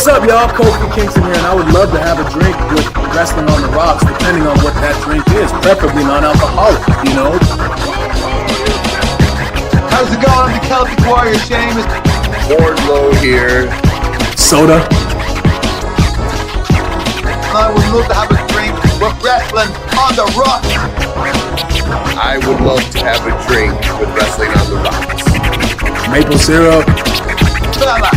What's up, y'all? Kofi Kingston here, and I would love to have a drink with Wrestling on the Rocks, depending on what that drink is, preferably non-alcoholic, you know? How's it going? I'm the Celtic Warrior, Sheamus. Wardlow here. Soda. I would love to have a drink with Wrestling on the Rocks. I would love to have a drink with Wrestling on the Rocks. Maple syrup. Fella.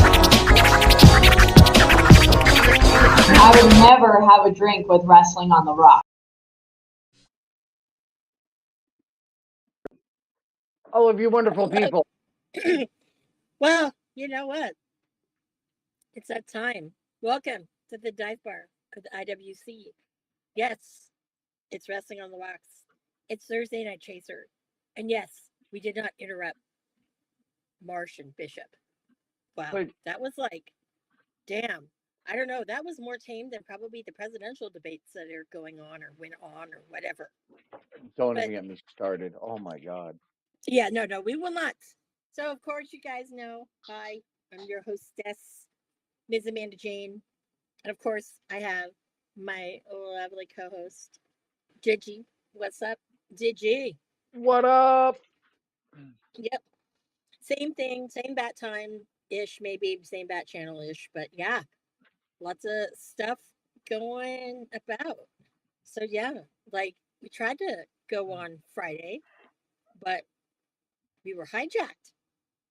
I would never have a drink with Wrestling on the Rocks. All of you wonderful people. Well, you know what? It's that time. Welcome to the dive bar of the IWC. Yes, it's Wrestling on the Rocks. It's Thursday Night Chaser. And yes, we did not interrupt Marsh and Bishop. Wow, But- that was like, damn. I don't know. That was more tame than probably the presidential debates that are going on or went on or whatever. Don't But- even get me started. Oh my God. Yeah, no, we will not. So, of course, you guys know, hi, I'm your hostess, Ms. Amanda Jane. And of course, I have my lovely co-host, Gigi. What's up, Gigi? What up? Yep. Same thing, same bat time-ish, maybe same bat channel-ish, but yeah, lots of stuff going about. So yeah, like we tried to go on Friday, but we were hijacked.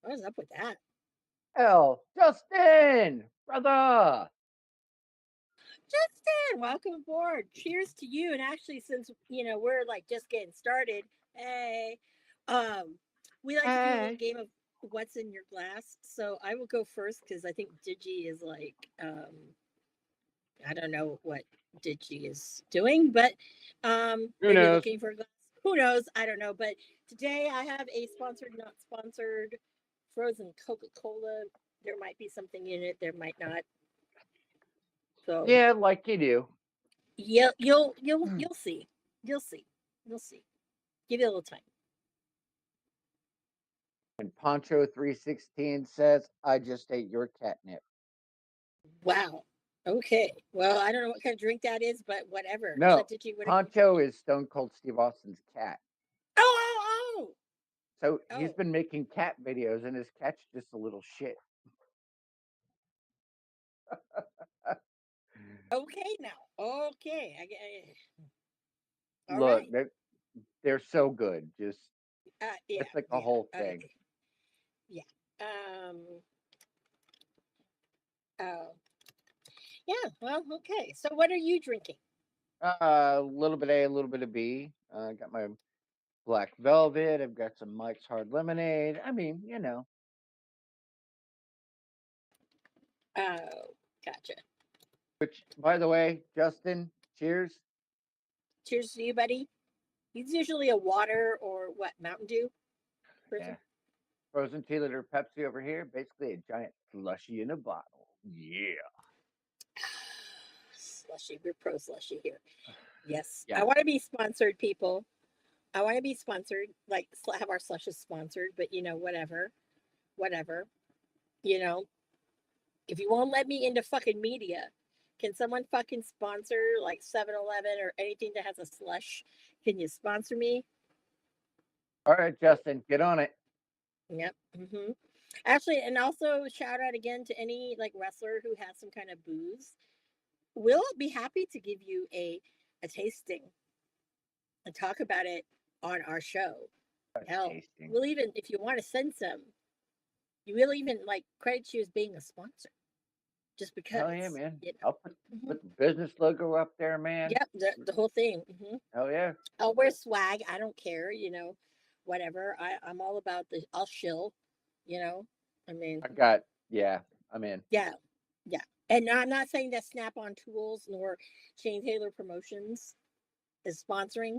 What was up with that? Hell, Justin, brother. Justin, welcome aboard. Cheers to you. And actually, since we're like just getting started, hey, we like to do a little Hey. game of what's in your glass. So I will go first because I think Digi is like, I don't know what Digi is doing, but maybe knows? looking for a glass. Who knows? I don't know. But today I have a sponsored, not sponsored, frozen Coca-Cola. There might be something in it. There might not. So Yeah, like you do. you'll see. You'll see. Give it a little time. And Poncho 316 says, I just ate your catnip. Wow. Okay. Well, I don't know what kind of drink that is, but whatever. No, So did you Poncho is Stone Cold Steve Austin's cat. Oh. So he's Oh. been making cat videos, and his cat's just a little shit. Okay now. Okay. All Look, right. they're so good. Just Yeah, it's like a whole thing. okay. Yeah. Oh. Yeah. Well. Okay. So, what are you drinking? A little bit A, a little bit of B. Got my Black Velvet. I've got some Mike's Hard Lemonade. I mean, you know. Oh, gotcha. Which, by the way, Justin, cheers. Cheers to you, buddy. He's usually a water or what Mountain Dew person. Yeah. Frozen 2-liter Pepsi over here. Basically a giant slushy in a bottle. Yeah. Slushy. We're pro slushy here. Yes. Yeah. I want to be sponsored, people. I want to be sponsored, like have our slushes sponsored, but whatever. If you won't let me into fucking media, can someone fucking sponsor like 7-Eleven or anything that has a slush? Can you sponsor me? All right, Justin, get on it. Yep. Actually, and also shout out again to any like wrestler who has some kind of booze. We'll be happy to give you a tasting and talk about it on our show. Hell, Tasting. we'll even, if you want to send some, you will even like credit you as being a sponsor. Just because. Hell yeah, man. You know. I'll put the business logo up there, man. Yep, the whole thing. Hell yeah. I'll wear swag. I don't care, whatever. I'm all about I'll shill, I mean. I'm in. Yeah. And I'm not saying that Snap-on Tools nor Shane Taylor Promotions is sponsoring,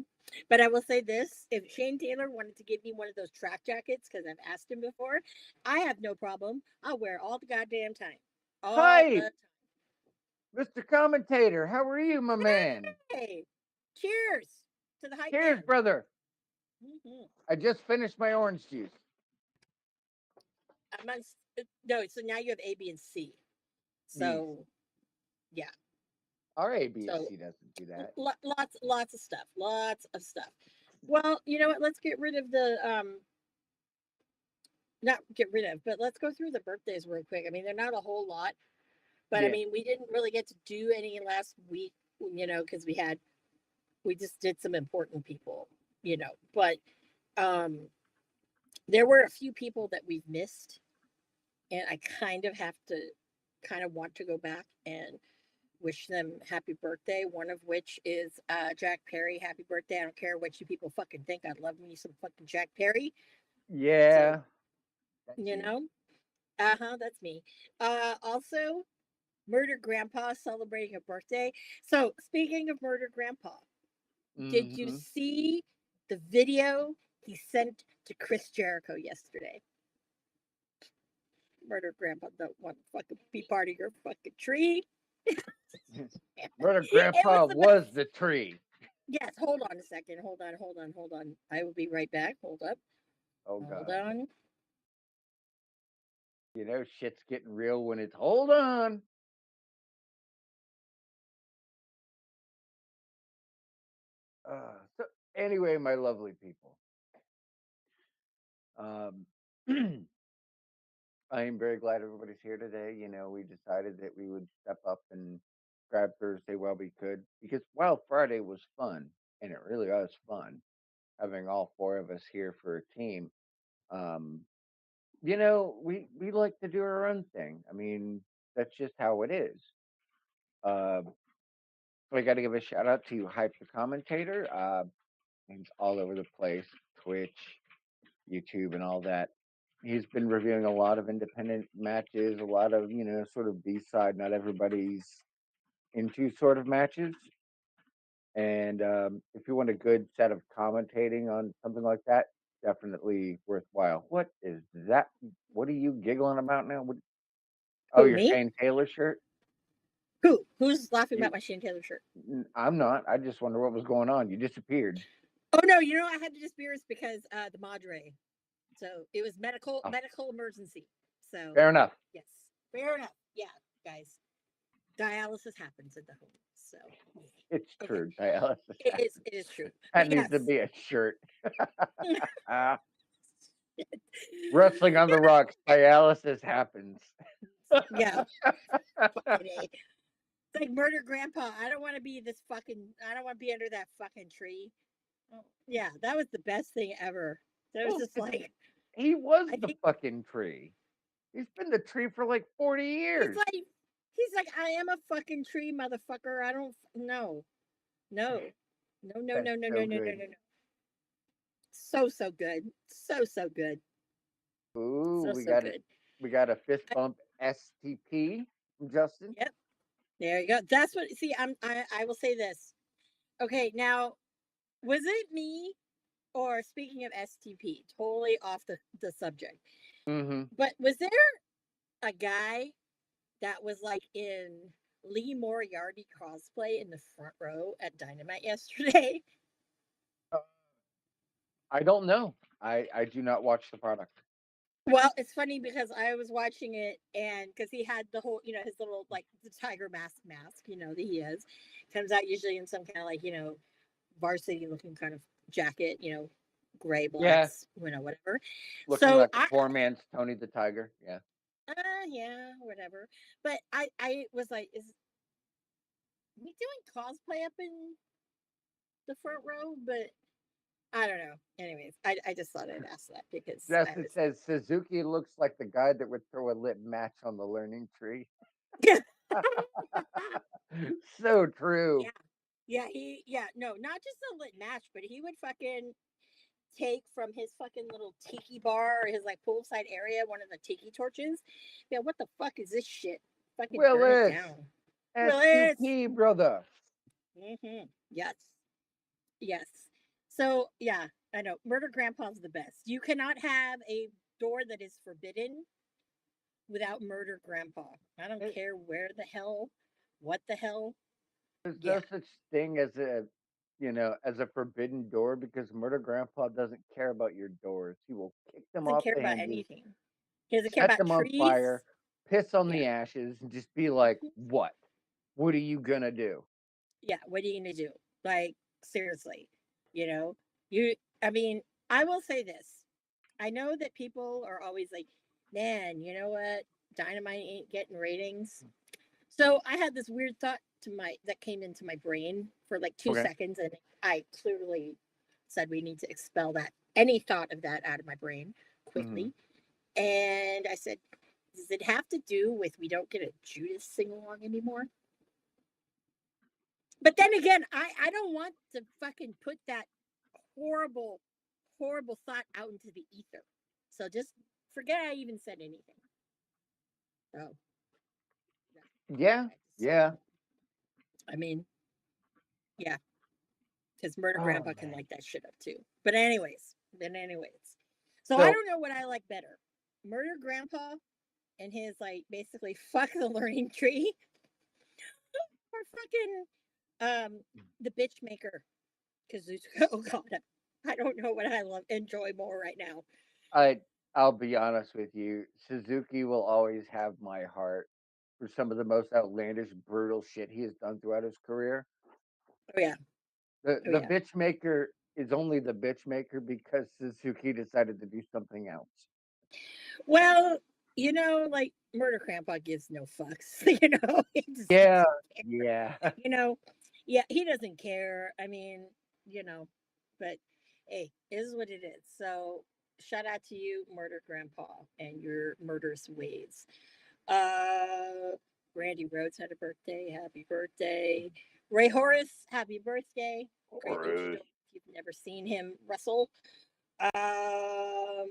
but I will say this: if Shane Taylor wanted to give me one of those track jackets, because I've asked him before, I have no problem. I'll wear it all the goddamn time. All Hi. the time. Mr. Commentator, how are you, my man? Hey, cheers to the hype Cheers, man. brother. Mhm. I just finished my orange juice. No, so now you have A, B, and C. So Our so ABSC doesn't do that. lots of stuff. Lots of stuff. Well, you know what? Let's get rid of the not get rid of, but let's go through the birthdays real quick. I mean, they're not a whole lot, but I Yeah. mean, we didn't really get to do any last week, you know, because we just did some important people, you know. But there were a few people that we've missed, and I kind of want to go back and wish them happy birthday. One of which is Jack Perry. Happy birthday! I don't care what you people fucking think. I love me some fucking Jack Perry. Yeah. That's You you. know, that's me. Also, Murder Grandpa celebrating a birthday. So speaking of Murder Grandpa, did you Mm-hmm. see the video he sent to Chris Jericho yesterday? Murder Grandpa don't want to fucking be part of your fucking tree. Murder It Grandpa was the was best. the tree. Yes, hold on a second. Hold on. I will be right back. Hold up. Oh Hold God. on. You know, shit's getting real when it's hold on. So anyway, my lovely people. Um I am very glad everybody's here today. You know, we decided that we would step up and grab Thursday while we could because while Friday was fun, and it really was fun having all four of us here for a team. Um, you know, we like to do our own thing. I mean, that's just how it is. Uh, so I got to give a shout out to Hype the Commentator. He's all over the place, Twitch, YouTube, and all that. He's been reviewing a lot of independent matches, a lot of, you know, sort of B-side, not everybody's into sort of matches. And if you want a good set of commentating on something like that, definitely worthwhile. What is that? What are you giggling about now? Oh, Who, your me? Shane Taylor shirt? Who? Who's laughing You, about my Shane Taylor shirt? I'm not. I just wonder what was going on. You disappeared. Oh no, you know I had to disappear because the Madre. So it was Oh, medical emergency. So fair enough. yes, fair enough. Yeah, guys, dialysis happens at the home. So It's okay, true. Dialysis. it is true. That But needs to yes, be a shirt. Wrestling on the rocks. Dialysis happens. yeah, fucking A. It's like Murder Grandpa. I don't want to be this fucking. I don't want to be under that fucking tree. Oh, yeah, that was the best thing ever. That was Well, just like he was I the think fucking tree. He's been the tree for like 40 he's years. like he's like I am a fucking tree, motherfucker. I don't no no no no That's no no no so no no good. no no. So good. So good. Ooh, So so good. we got a fist bump STP from Justin. Yep. There you go. That's what see, I will say this. Okay, now was it me or speaking of STP, totally off the subject. Mm-hmm. But was there a guy that was like in Lee Moriarty cosplay in the front row at Dynamite yesterday? I don't know. I do not watch the product. Well, it's funny because I was watching it and because he had the whole, you know, his little like the tiger mask, you know, that he has. Comes out usually in some kind of like, you know, varsity looking kind of jacket, you know, gray, Yeah, blacks, you know, whatever. looking So like a poor man's Tony the Tiger. Yeah. yeah, whatever. But I was like, is we doing cosplay up in the front row? But I don't know. Anyways, I just thought I'd ask that because I Justin was says Suzuki looks like the guy that would throw a lit match on the learning tree. So true. yeah. Yeah, no, not just a lit match, but he would fucking take from his fucking little tiki bar or his like poolside area one of the tiki torches. Yeah, what the fuck is this shit? Fucking burn it Willis. down. Willis. STP, brother. Yes. Yes. So yeah, I know. Murder Grandpa's the best. You cannot have a door that is forbidden without Murder Grandpa. I don't It- care where the hell, what the hell. There's Yeah. no such thing as a, you know, as a forbidden door because Murder Grandpa doesn't care about your doors. He will kick them Doesn't off care the about hinges, anything. He doesn't care set about them on trees. fire. piss on Yeah. the ashes and just be like, what? What are you gonna do? Yeah, what are you gonna do? Like, seriously, you know, you, I mean, I will say this. I know that people are always like, man, you know what? Dynamite ain't getting ratings. So I had this weird thought that came into my brain for like 2 seconds, and I clearly said we need to expel any thought of that out of my brain quickly. And I said, does it have to do with we don't get a Judas sing along anymore? But then again, I don't want to fucking put that horrible, horrible thought out into the ether. So just forget I even said anything. Oh. Yeah, yeah. I mean, yeah, because Murder Oh, Grandpa can man. like that shit up too. But anyways. So I don't know what I like better. Murder Grandpa and his like basically fuck the learning tree. Or fucking the bitch maker. Kazuchika Okada. I don't know what I enjoy more right now. I'll be honest with you. Suzuki will always have my heart for some of the most outlandish, brutal shit he has done throughout his career. Oh yeah. The bitch maker is only the bitch maker because Suzuki decided to do something else. Well, like Murder Grandpa gives no fucks. Yeah, Yeah, he doesn't care. I mean, but hey, it is what it is. So shout out to you, Murder Grandpa, and your murderous ways. Randy Rhodes had a birthday. Happy birthday. Ray Horace, happy birthday. Great luchador. If you've never seen him wrestle. And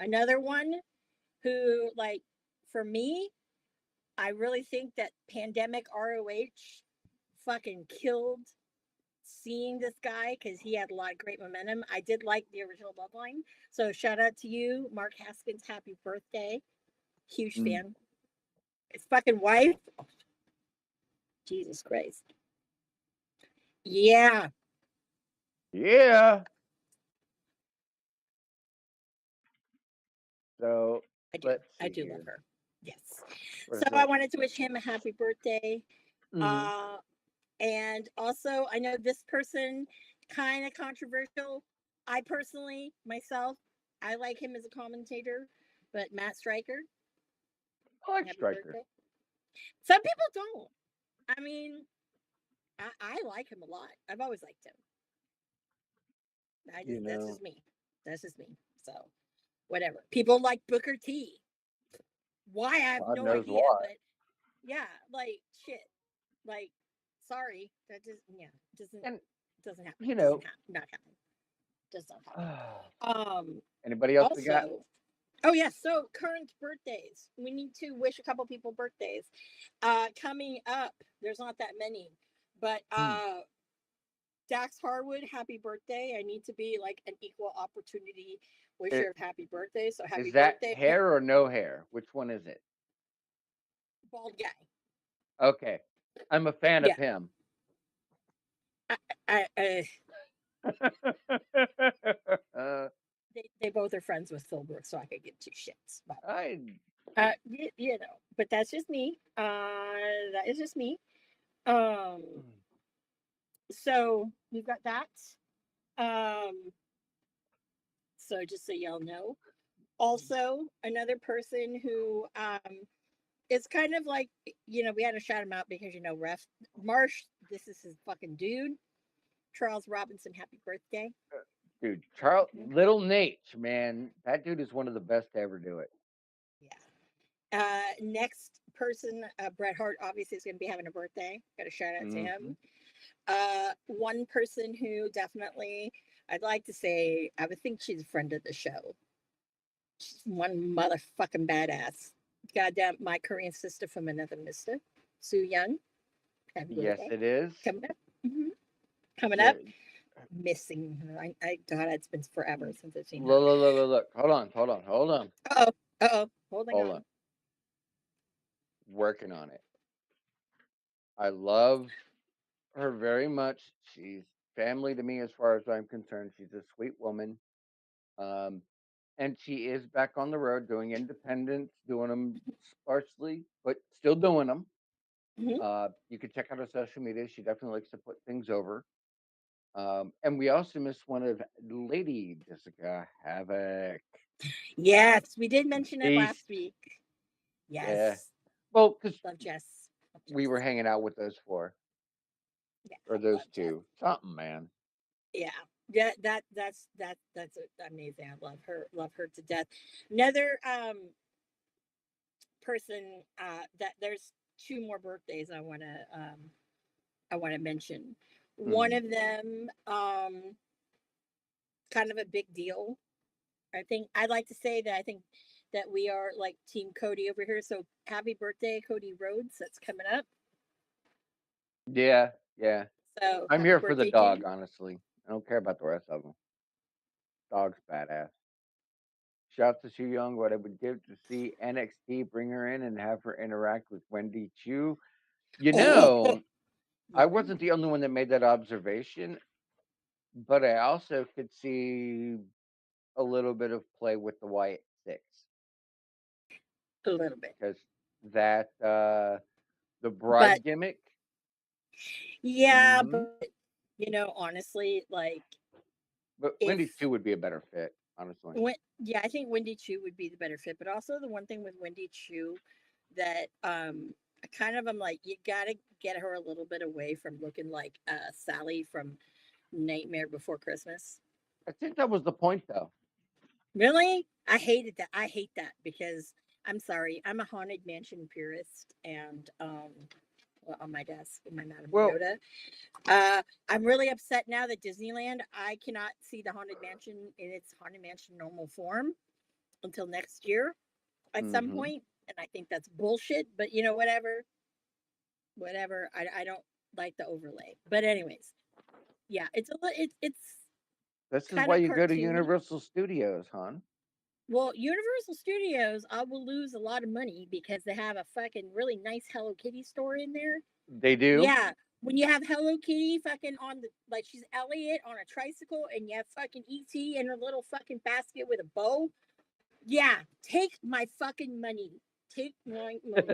another one who, like, for me, I really think that pandemic ROH fucking killed seeing this guy because he had a lot of great momentum. I did like the original Bloodline. So shout out to you, Mark Haskins. Happy birthday. Huge fan. His fucking wife. Jesus Christ. Yeah. Yeah. So I do love her. Yes. Where's So I wanted to wish him a happy birthday. Mhm. And also, I know this person kind of controversial. I personally, myself, I like him as a commentator, but Matt Stryker. I like happy Stryker. birthday. Some people don't. I mean, I like him a lot. I've always liked him. That's just me. That's just me. So, whatever. People like Booker T. Why I have God no knows idea, why. but yeah, like shit. Like, sorry, that just doesn't And doesn't happen. you know, Not happen. Does not happen. Anybody else we got? Also, oh yeah, so current birthdays. We need to wish a couple people birthdays. Coming up, there's not that many, but Dax Harwood, happy birthday. I need to be like an equal opportunity wisher of happy birthday. So happy Is that birthday. hair or no hair? Which one is it? Bald guy. Okay. I'm a fan of him. They both are friends with Phil Brooks, so I could give two shits. But I but that's just me. That is just me. So we've got that. So just so y'all know. Also, another person who is kind of like, we had to shout him out because Ref Marsh, this is his fucking dude. Charles Robinson, happy birthday. Dude, Little Nate, man, that dude is one of the best to ever do it. Yeah. Next person, Bret Hart, obviously is going to be having a birthday. Got a shout out to him. One person who definitely, I'd like to say, I would think she's a friend of the show. She's one motherfucking badass. Goddamn, my Korean sister from another mister, Soo Young. Happy birthday. Yes, it is. Coming up. Missing her. God, it's been forever since I've seen her. Look. Hold on. Hold on. Working on it. I love her very much. She's family to me as far as I'm concerned. She's a sweet woman. and she is back on the road doing independents, doing them sparsely, but still doing them. Mhm. You can check out her social media. She definitely likes to put things over. And we also missed one of Lady Jessica Havoc. Yes, we did mention it Beast. last week. Yeah. Yes, Well, because love Jess. Love we were Jess. hanging out with those four Yeah, or those love Jess. two. Something, man. Yeah, yeah, that's amazing. I love her to death. Another person that there's two more birthdays I want to mention. One Mhm. of them kind of a big deal. I think I'd like to say that I think that we are like Team Cody over here. So happy birthday, Cody Rhodes. That's coming up. Yeah, yeah. So I'm happy here for the birthday to dog, you. honestly. I don't care about the rest of them. Dog's badass. Shouts to Shu Young, what I would give to see NXT bring her in and have her interact with Wendy Chu. You know, I wasn't the only one that made that observation, but I also could see a little bit of play with the Wyatt Six A little bit. because that the But bride gimmick. yeah, Mhm. but honestly, like But if Wendy Chu would be a better fit, honestly. yeah, I think Wendy Chu would be the better fit. But also the one thing with Wendy Chu that I kind of I'm like, you gotta get her a little bit away from looking like Sally from Nightmare Before Christmas. I think that was the point, though. Really? I hated that. I hate that because I'm sorry, I'm a haunted mansion purist and well, on my desk in my Madame Well, Leota. I'm really upset now that Disneyland, I cannot see the Haunted Mansion in its Haunted Mansion normal form until next year at some hmm point, and I think that's bullshit. But whatever, whatever. I don't like the overlay. But anyways, yeah, it's this is kind why of you go to cartoony. Universal Studios, hon. Well, Universal Studios, I will lose a lot of money because they have a fucking really nice Hello Kitty store in there. They do. Yeah, when you have Hello Kitty fucking on the like she's Elliot on a tricycle and you have fucking ET in her little fucking basket with a bow. Yeah, take my fucking money. Take my money.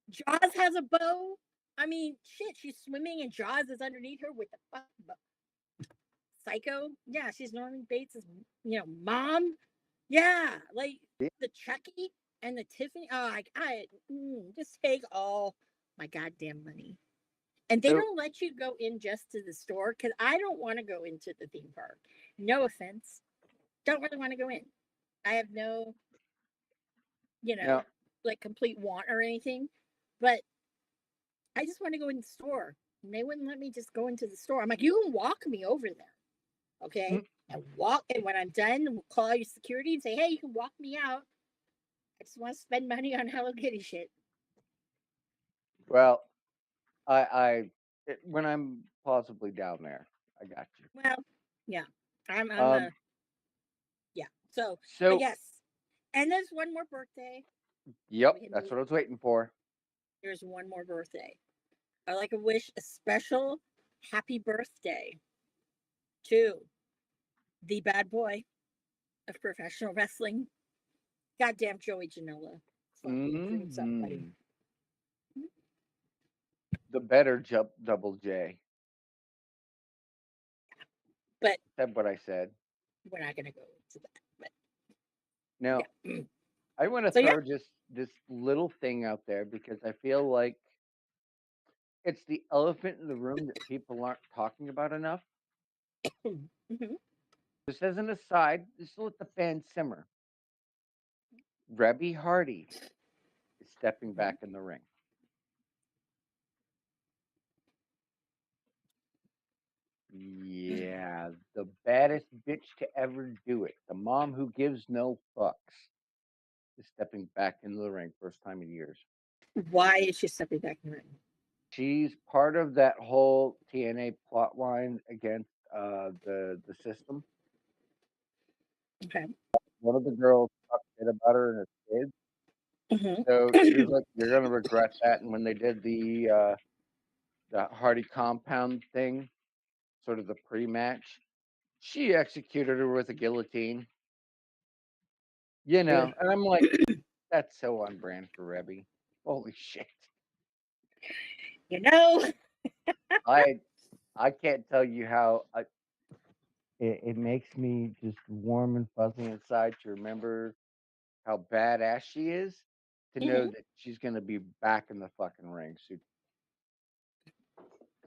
Jaws has a bow. I mean, shit, she's swimming and Jaws is underneath her with the fucking bow. Psycho. Yeah, she's Norman Bates' mom. Yeah, like Yeah. the Chucky and the Tiffany. Oh, just take all my goddamn money. And they So don't let you go in just to the store because I don't want to go into the theme park. No offense. Don't really want to go in. I have no, you know, now, like complete want or anything. But I just want to go in the store. And they wouldn't let me just go into the store. I'm like, you can walk me over there. Okay. mm, And walk. And when I'm done, we'll call your security and say, hey, you can walk me out. I just want to spend money on Hello Kitty shit. well, when I'm possibly down there, I got you. Well, yeah. I'm Um, a, yeah. So, but so yes. And there's one more birthday. yep, We can that's move. what I was waiting for. There's one more birthday. I like to wish a special happy birthday to the bad boy of professional wrestling. Goddamn Joey Janela. Fucking proves up, buddy. hmm The better jump double J. But Said what I said. we're not gonna go into that. But Now, yeah. I want to So yeah. throw just this little thing out there because I feel like it's the elephant in the room that people aren't talking about enough. Mm-hmm. Just as an aside, just let the fans simmer. Rebby Hardy is stepping Mm-hmm. back in the ring. Yeah, the baddest bitch to ever do it. The mom who gives no fucks is stepping back into the ring, first time in years. Why is she stepping back in the ring? She's part of that whole TNA plot line against the system. Okay. One of the girls talked shit about her and her kids. Mm-hmm. So she was like, "You're gonna regret that." And when they did the Hardy compound thing, sort of the pre-match, she executed her with a guillotine. You know, and I'm like, that's so on brand for Rebby. Holy shit. You know, I can't tell you how it makes me just warm and fuzzy inside to remember how badass she is, to know Mhm. that she's gonna be back in the fucking ring. So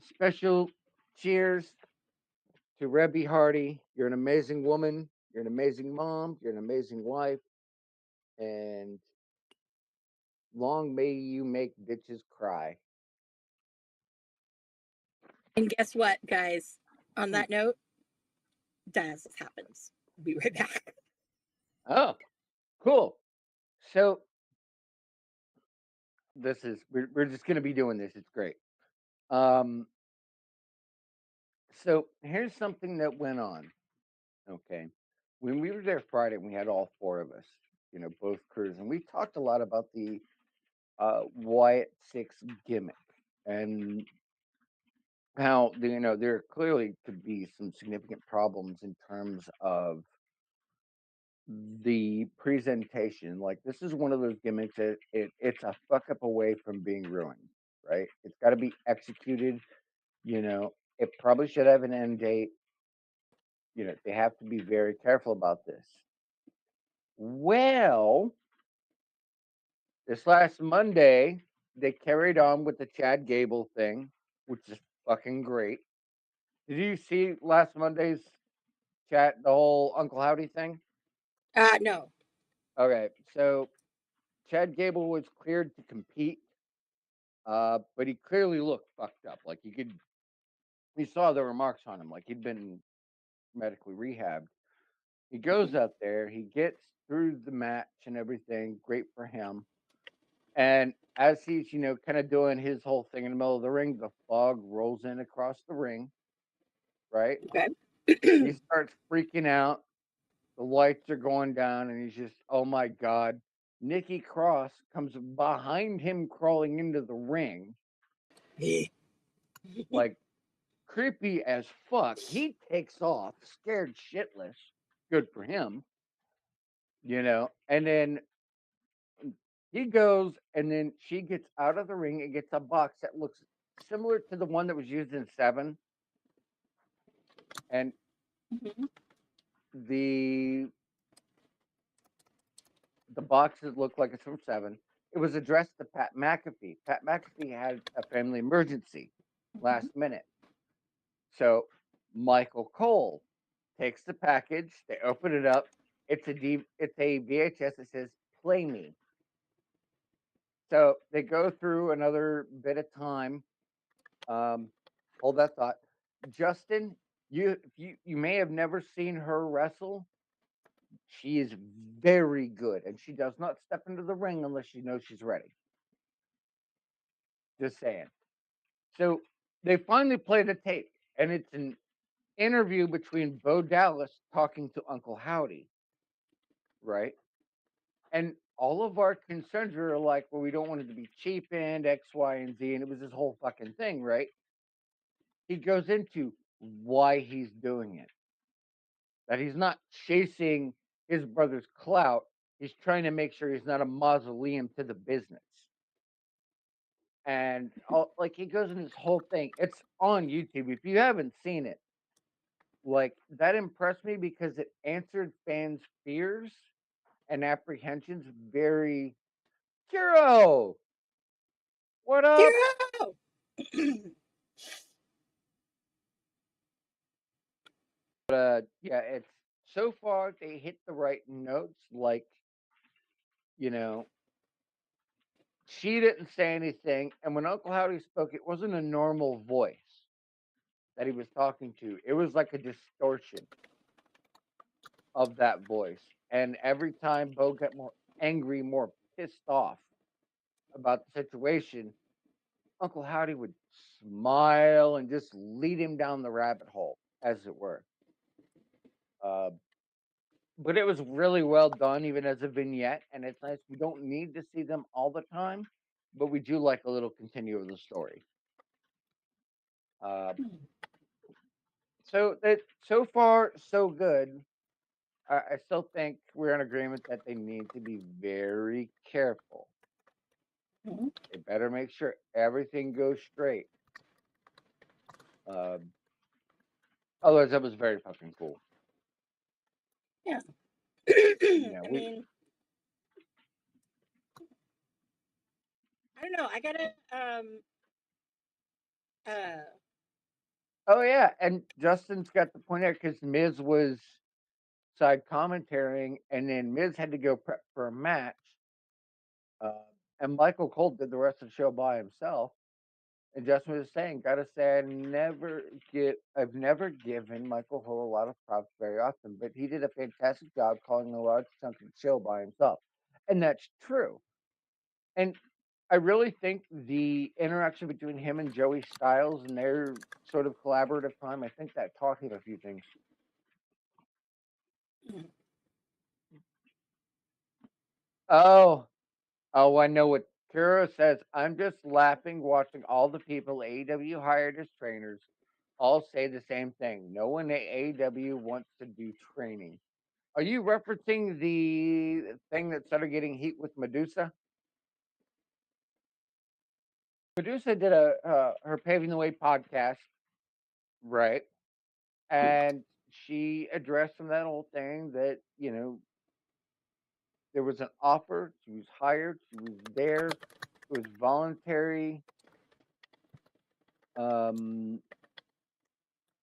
special cheers to Rebby Hardy. You're an amazing woman. You're an amazing mom. You're an amazing wife. And long may you make bitches cry. and guess what, guys? On Hmm. that note, dialysis happens. Be right back. Oh, cool. So we're just gonna be doing this. It's great. Um, so here's something that went on. Okay, when we were there Friday, we had all four of us, both crews, and we talked a lot about the Wyatt Six gimmick and how there clearly could be some significant problems in terms of the presentation. Like, this is one of those gimmicks that it's a fuck up away from being ruined, right? It's got to be executed. It probably should have an end date. They have to be very careful about this. Well, this last Monday, they carried on with the Chad Gable thing, which is fucking great. Did you see last Monday's chat, the whole Uncle Howdy thing? No. Okay, so Chad Gable was cleared to compete, but he clearly looked fucked up. Like, you saw the remarks on him, like he'd been medically rehabbed. He goes out there, he gets through the match and everything, great for him. And as he's, kind of doing his whole thing in the middle of the ring, the fog rolls in across the ring, right? Okay. He starts freaking out. The lights are going down, and he's just, oh my God. Nikki Cross comes behind him, crawling into the ring, like creepy as fuck. He takes off, scared shitless. Good for him, And then he goes, and then she gets out of the ring and gets a box that looks similar to the one that was used in 7. And Mhm. the boxes look like it's from 7. It was addressed to Pat McAfee. Pat McAfee had a family emergency last minute. So Michael Cole takes the package. They open it up. It's a VHS that says "Play Me." So they go through another bit of time. Hold that thought, Justin. You may have never seen her wrestle. She is very good, and she does not step into the ring unless she knows she's ready. Just saying. So they finally play the tape, and it's an interview between Bo Dallas talking to Uncle Howdy, right? And all of our concerns were like, well, we don't want it to be cheapened, X, Y, and Z, and it was this whole fucking thing, right? He goes into why he's doing it. That he's not chasing his brother's clout. He's trying to make sure he's not a mausoleum to the business. And like, he goes in this whole thing. It's on YouTube. If you haven't seen it, like, that impressed me because it answered fans' fears and apprehensions very. Kiro, what up? Hero! Yeah, it's so far they hit the right notes. Like, she didn't say anything, and when Uncle Howdy spoke, it wasn't a normal voice that he was talking to. It was like a distortion of that voice. And every time Bo got more angry, more pissed off about the situation, Uncle Howdy would smile and just lead him down the rabbit hole, as it were. But it was really well done, even as a vignette, and it's nice. We don't need to see them all the time, but we do like a little continue of the story. So far, so good. I still think we're in agreement that they need to be very careful. Mhm. They better make sure everything goes straight. Otherwise, that was very fucking cool. Yeah. Yeah, I mean, I don't know. I gotta uh oh yeah, and Justin's got the point there because Miz was side commentating, and then Miz had to go prep for a match, uh, and Michael Cole did the rest of the show by himself. And Justin was saying, gotta say, I've never given Michael Cole a lot of props very often, but he did a fantastic job calling a large chunk of the show by himself, and that's true. And I really think the interaction between him and Joey Styles and their sort of collaborative time, I think that taught him a few things. Oh, I know what Kuro says. I'm just laughing watching all the people AEW hired as trainers all say the same thing. No one at AEW wants to do training. Are you referencing the thing that started getting heat with Medusa? Medusa did her Paving the Way podcast, right? And she addressed from that whole thing that, there was an offer, she was hired, she was there, it was voluntary. Um,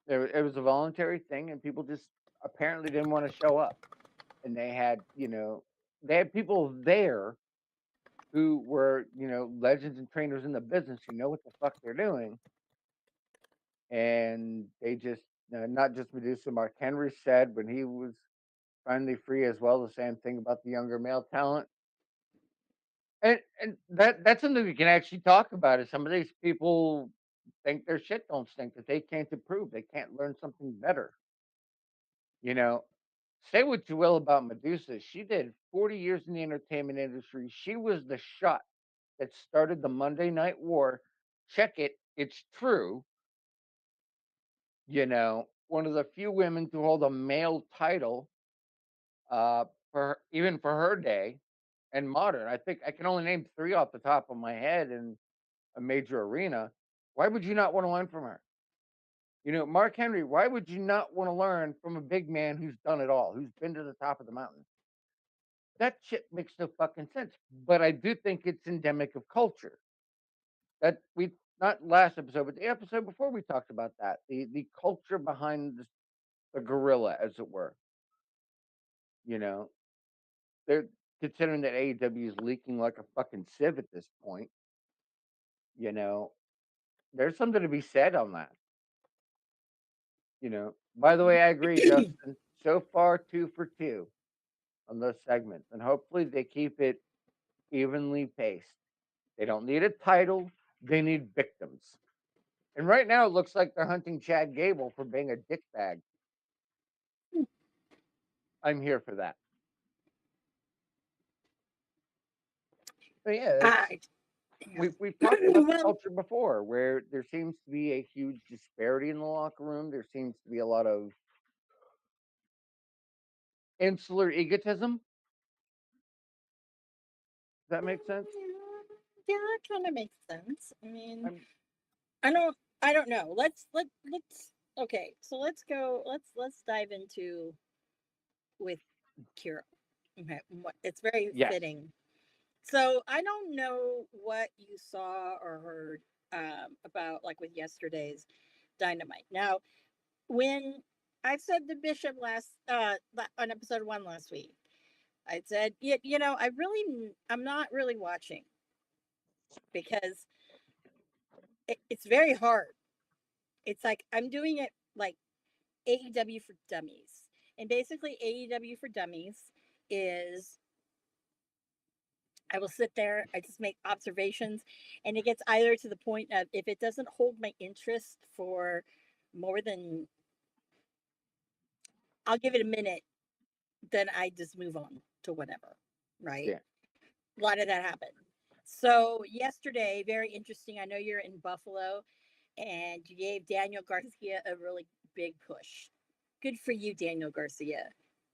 it was a voluntary thing, and people just apparently didn't want to show up. And they had people there who were, legends and trainers in the business who know what the fuck they're doing. And they just, not just Medusa, Mark Henry said when he was finally free as well, the same thing about the younger male talent. And that's something we can actually talk about. Is some of these people think their shit don't stink, that they can't improve, they can't learn something better. You know, say what you will about Medusa. She did 40 years in the entertainment industry. She was the shot that started the Monday Night War. Check it, it's true. One of the few women to hold a male title, even for her day, and modern. I think I can only name 3 off the top of my head in a major arena. Why would you not want to learn from her? Mark Henry, why would you not want to learn from a big man who's done it all, who's been to the top of the mountain? That shit makes no fucking sense. But I do think it's endemic of culture. That we not last episode, but the episode before we talked about that. The culture behind the gorilla, as it were. They're considering that AEW is leaking like a fucking sieve at this point. There's something to be said on that. By the way, I agree, Justin. So far, 2 for 2 on those segments, and hopefully they keep it evenly paced. They don't need a title; they need victims. And right now, it looks like they're hunting Chad Gable for being a dickbag. I'm here for that. But yeah, we've talked about the culture before, where there seems to be a huge disparity in the locker room. There seems to be a lot of insular egotism. Does that make sense? Yeah, it kind of makes sense. I mean, I'm- I don't know. Let's okay. So let's go. Let's dive into with Kira. Okay, it's very Yes. fitting. So I don't know what you saw or heard about like with yesterday's Dynamite. Now, when I said the Bishop on episode 1 last week, I said, I'm not really watching because it's very hard. It's like I'm doing it like AEW for Dummies. And basically, AEW for Dummies is I will sit there, I just make observations, and it gets either to the point of if it doesn't hold my interest for more than, I'll give it a minute, then I just move on to whatever, right? Yeah. A lot of that happened. So, yesterday, very interesting. I know you're in Buffalo, and you gave Daniel Garcia a really big push. Good for you, Daniel Garcia.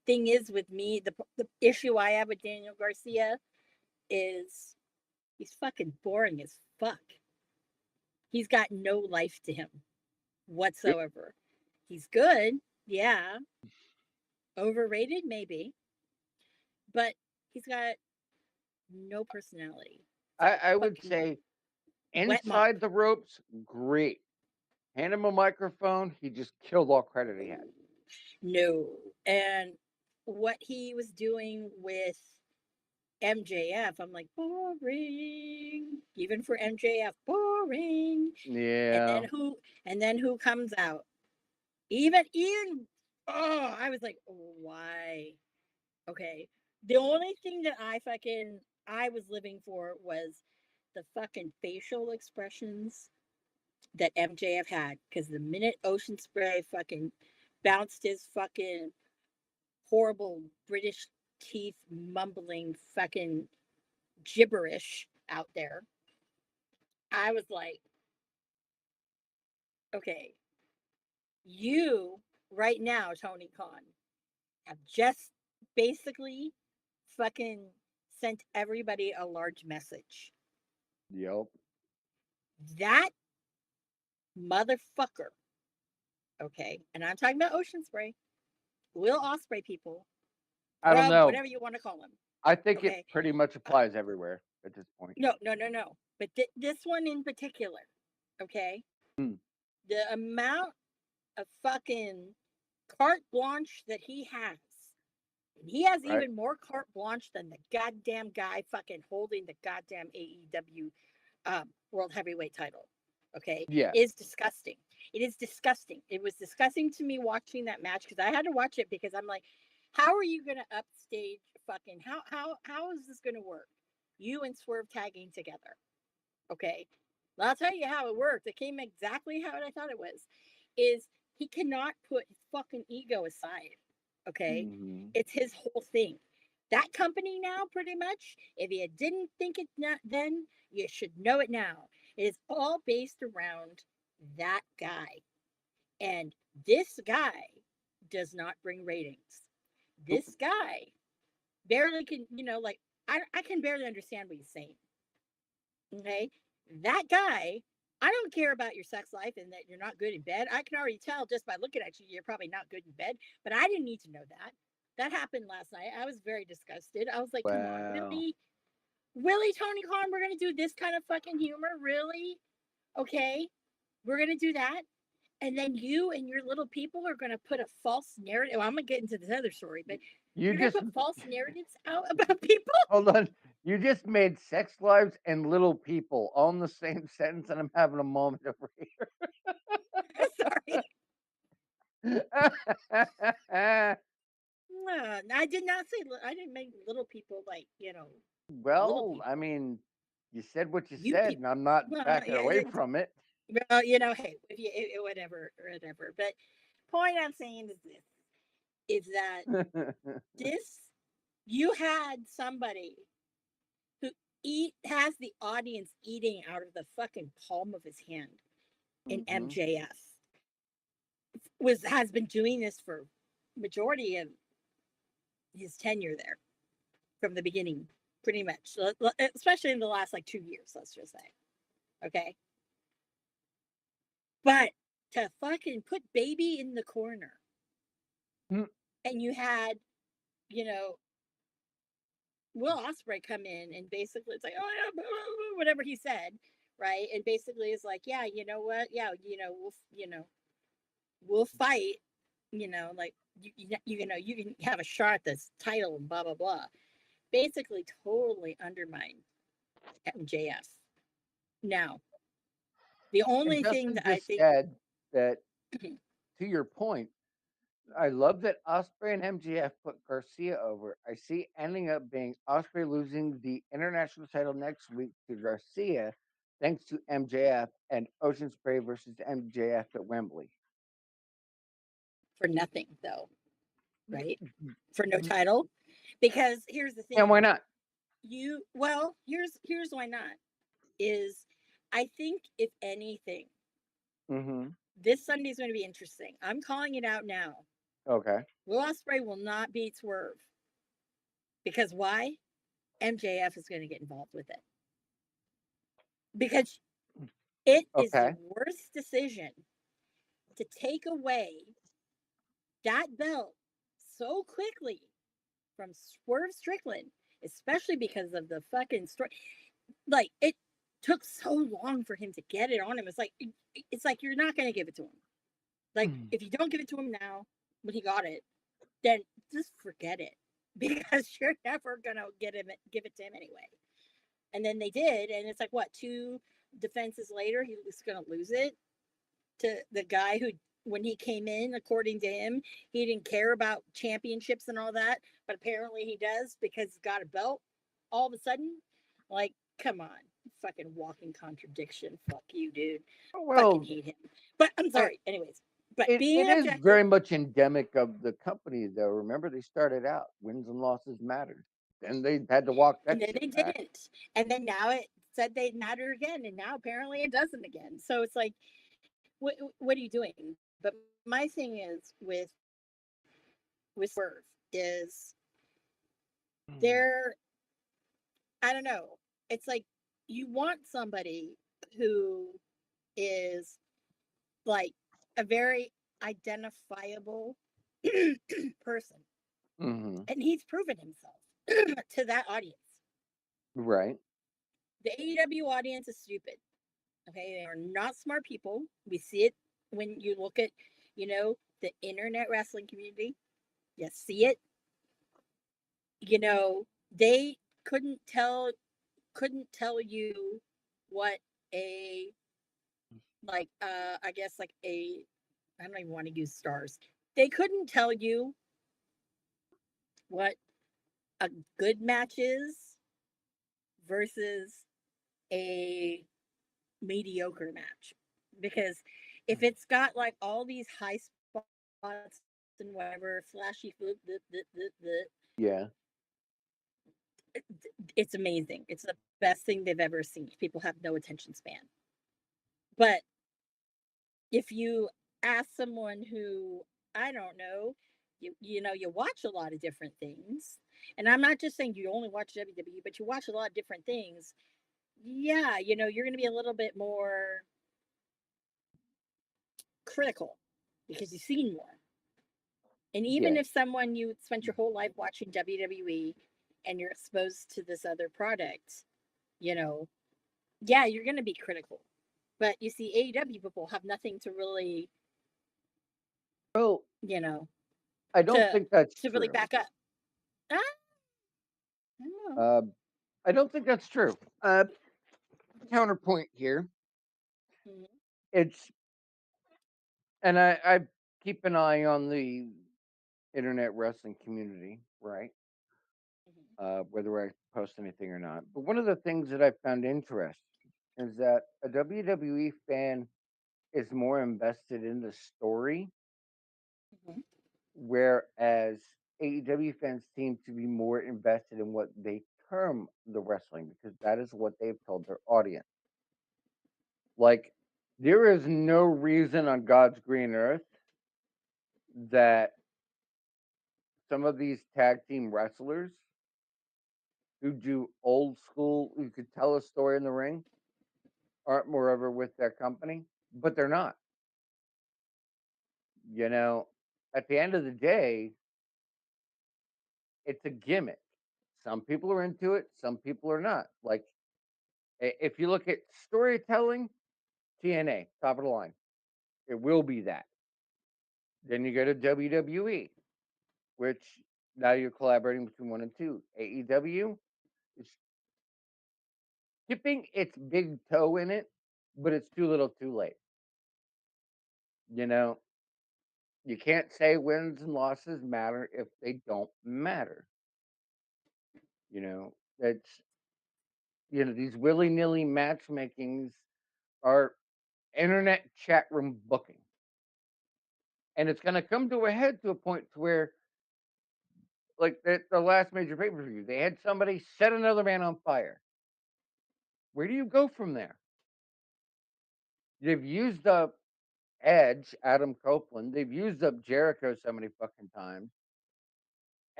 thing is with me, the issue I have with Daniel Garcia is he's fucking boring as fuck. He's got no life to him whatsoever. He's good, yeah. Overrated, maybe. But he's got no personality. I would Fucking say wet inside mop. the ropes, great. Hand him a microphone, he just killed all credit he had. No. And what he was doing with MJF, I'm like, boring. Even for MJF, boring. Yeah. And then who comes out? I was like, why? Okay. The only thing that I was living for was the fucking facial expressions that MJF had. Because the minute Ocean Spray fucking bounced his fucking horrible British teeth mumbling fucking gibberish out there, I was like, okay, you right now, Tony Khan, have just basically fucking sent everybody a large message. Yep. That motherfucker, okay, and I'm talking about Ocean Spray, Will Ospreay people, I don't know. whatever you want to call them. I think Okay. it pretty much applies everywhere at this point. No. But this one in particular, okay? Hmm. The amount of fucking carte blanche that he has. And he has Right. even more carte blanche than the goddamn guy fucking holding the goddamn AEW World Heavyweight title. Okay? Yeah. Is disgusting. It is disgusting. It was disgusting to me watching that match because I had to watch it because I'm like, how are you gonna upstage fucking how is this gonna work? You and Swerve tagging together. Okay. Well, I'll tell you how it worked. It came exactly how I thought it was. Is he cannot put his fucking ego aside. Okay. Mhm. It's his whole thing. That company now, pretty much, if you didn't think it then, you should know it now. It is all based around that guy. And this guy does not bring ratings. This guy barely can, like, I can barely understand what he's saying. Okay. That guy, I don't care about your sex life and that you're not good in bed. I can already tell just by looking at you, you're probably not good in bed, but I didn't need to know that. That happened last night. I was very disgusted. I was like, come on, Wow. really? Really, Tony Khan, we're going to do this kind of fucking humor? Really? Okay. We're going to do that. And then you and your little people are going to put a false narrative. Well, I'm going to get into this other story, but You you're going just to put false narratives out about people? hold on. You just made sex lives and little people all in the same sentence, and I'm having a moment over Sorry. here. No, I did not say, I didn't make little people like, Well, people. I mean, you said what you You said, people. and I'm not Well, backing yeah, away from it. well, hey, if you, whatever. But point I'm saying is that you had somebody who has the audience eating out of the fucking palm of his hand in Mhm. MJF has been doing this for majority of his tenure there from the beginning, pretty much, especially in the last like 2 years, let's just say. Okay. But to fucking put baby in the corner Mm. and you had, Will Ospreay come in and basically it's like, oh yeah, whatever he said, right? And basically it's like, yeah, you know what? Yeah, we'll fight, like you can have a shot at this title and blah blah blah. Basically totally undermine MJF. Now, the only And thing Justin that I just think said that, to your point, I love that Osprey and MJF put Garcia over. I see ending up being Osprey losing the international title next week to Garcia, thanks to MJF, and Ocean Spray versus MJF at Wembley. for nothing though, right? For no title. Because here's the thing. And why not? Here's why not. Is I think if anything, Mm-hmm. this Sunday is going to be interesting. I'm calling it out now. Okay. Will Ospreay will not beat Swerve. Because why? MJF is going to get involved with it. Because it is the Okay. worst decision to take away that belt so quickly from Swerve Strickland, especially because of the fucking story. Like, it took so long for him to get it on him. It's like you're not going to give it to him. Like, if you don't give it to him now, when he got it, then just forget it because you're never going to give it to him anyway. And then they did, and it's like, what, 2 defenses later, he was going to lose it to the guy who, when he came in, according to him, he didn't care about championships and all that, but apparently he does because he's got a belt all of a sudden. Like, come on, fucking walking contradiction. Fuck you, dude. Fucking Well, hate him. But I'm sorry. Anyways, but it being is objective, very much endemic of the company, though. Remember, they started out wins and losses mattered. Then they had to walk that and then they shit back. didn't. And then now it said they matter again, and now apparently it doesn't again. So it's like, what are you doing? But my thing is with Swerve is they're, I don't know. It's like you want somebody who is like a very identifiable person, Mm-hmm. and he's proven himself to that audience. Right. The AEW audience is stupid. Okay, they are not smart people. We see it when you look at, the internet wrestling community. You see it. They couldn't tell you what a, like, I guess, like a, I don't even want to use stars. They couldn't tell you what a good match is versus a mediocre match, because if it's got like all these high spots and whatever flashy food, Yeah. it's amazing. It's the best thing they've ever seen. People have no attention span. But if you ask someone who, I don't know, you watch a lot of different things, and I'm not just saying you only watch WWE, but you watch a lot of different things. Yeah, you're going to be a little bit more critical because you've seen more. And even Yeah. if someone, you spent your whole life watching WWE and you're exposed to this other product, yeah, you're going to be critical. But you see, AEW people have nothing to really, Well, I don't to think that's really true. back up. I don't know. I don't think that's true. Counterpoint here. Mhm. It's, and I keep an eye on the internet wrestling community, right? Whether I post anything or not. But one of the things that I found interesting is that a WWE fan is more invested in the story, Mhm. whereas AEW fans seem to be more invested in what they term the wrestling because that is what they've told their audience. Like, there is no reason on God's green earth that some of these tag team wrestlers who do old school, who could tell a story in the ring, aren't moreover with their company, but they're not. At the end of the day, it's a gimmick. Some people are into it, some people are not. Like, if you look at storytelling, TNA, top of the line. It will be that. Then you go to WWE, which now you're collaborating between 1 and 2. AEW is dipping its big toe in it, but it's too little too late. You can't say wins and losses matter if they don't matter. It's, these willy-nilly matchmakings are internet chat room booking. And it's going to come to a head to a point to where, like the last major pay-per-view, they had somebody set another man on fire. Where do you go from there? They've used up Edge, Adam Copeland. They've used up Jericho so many fucking times.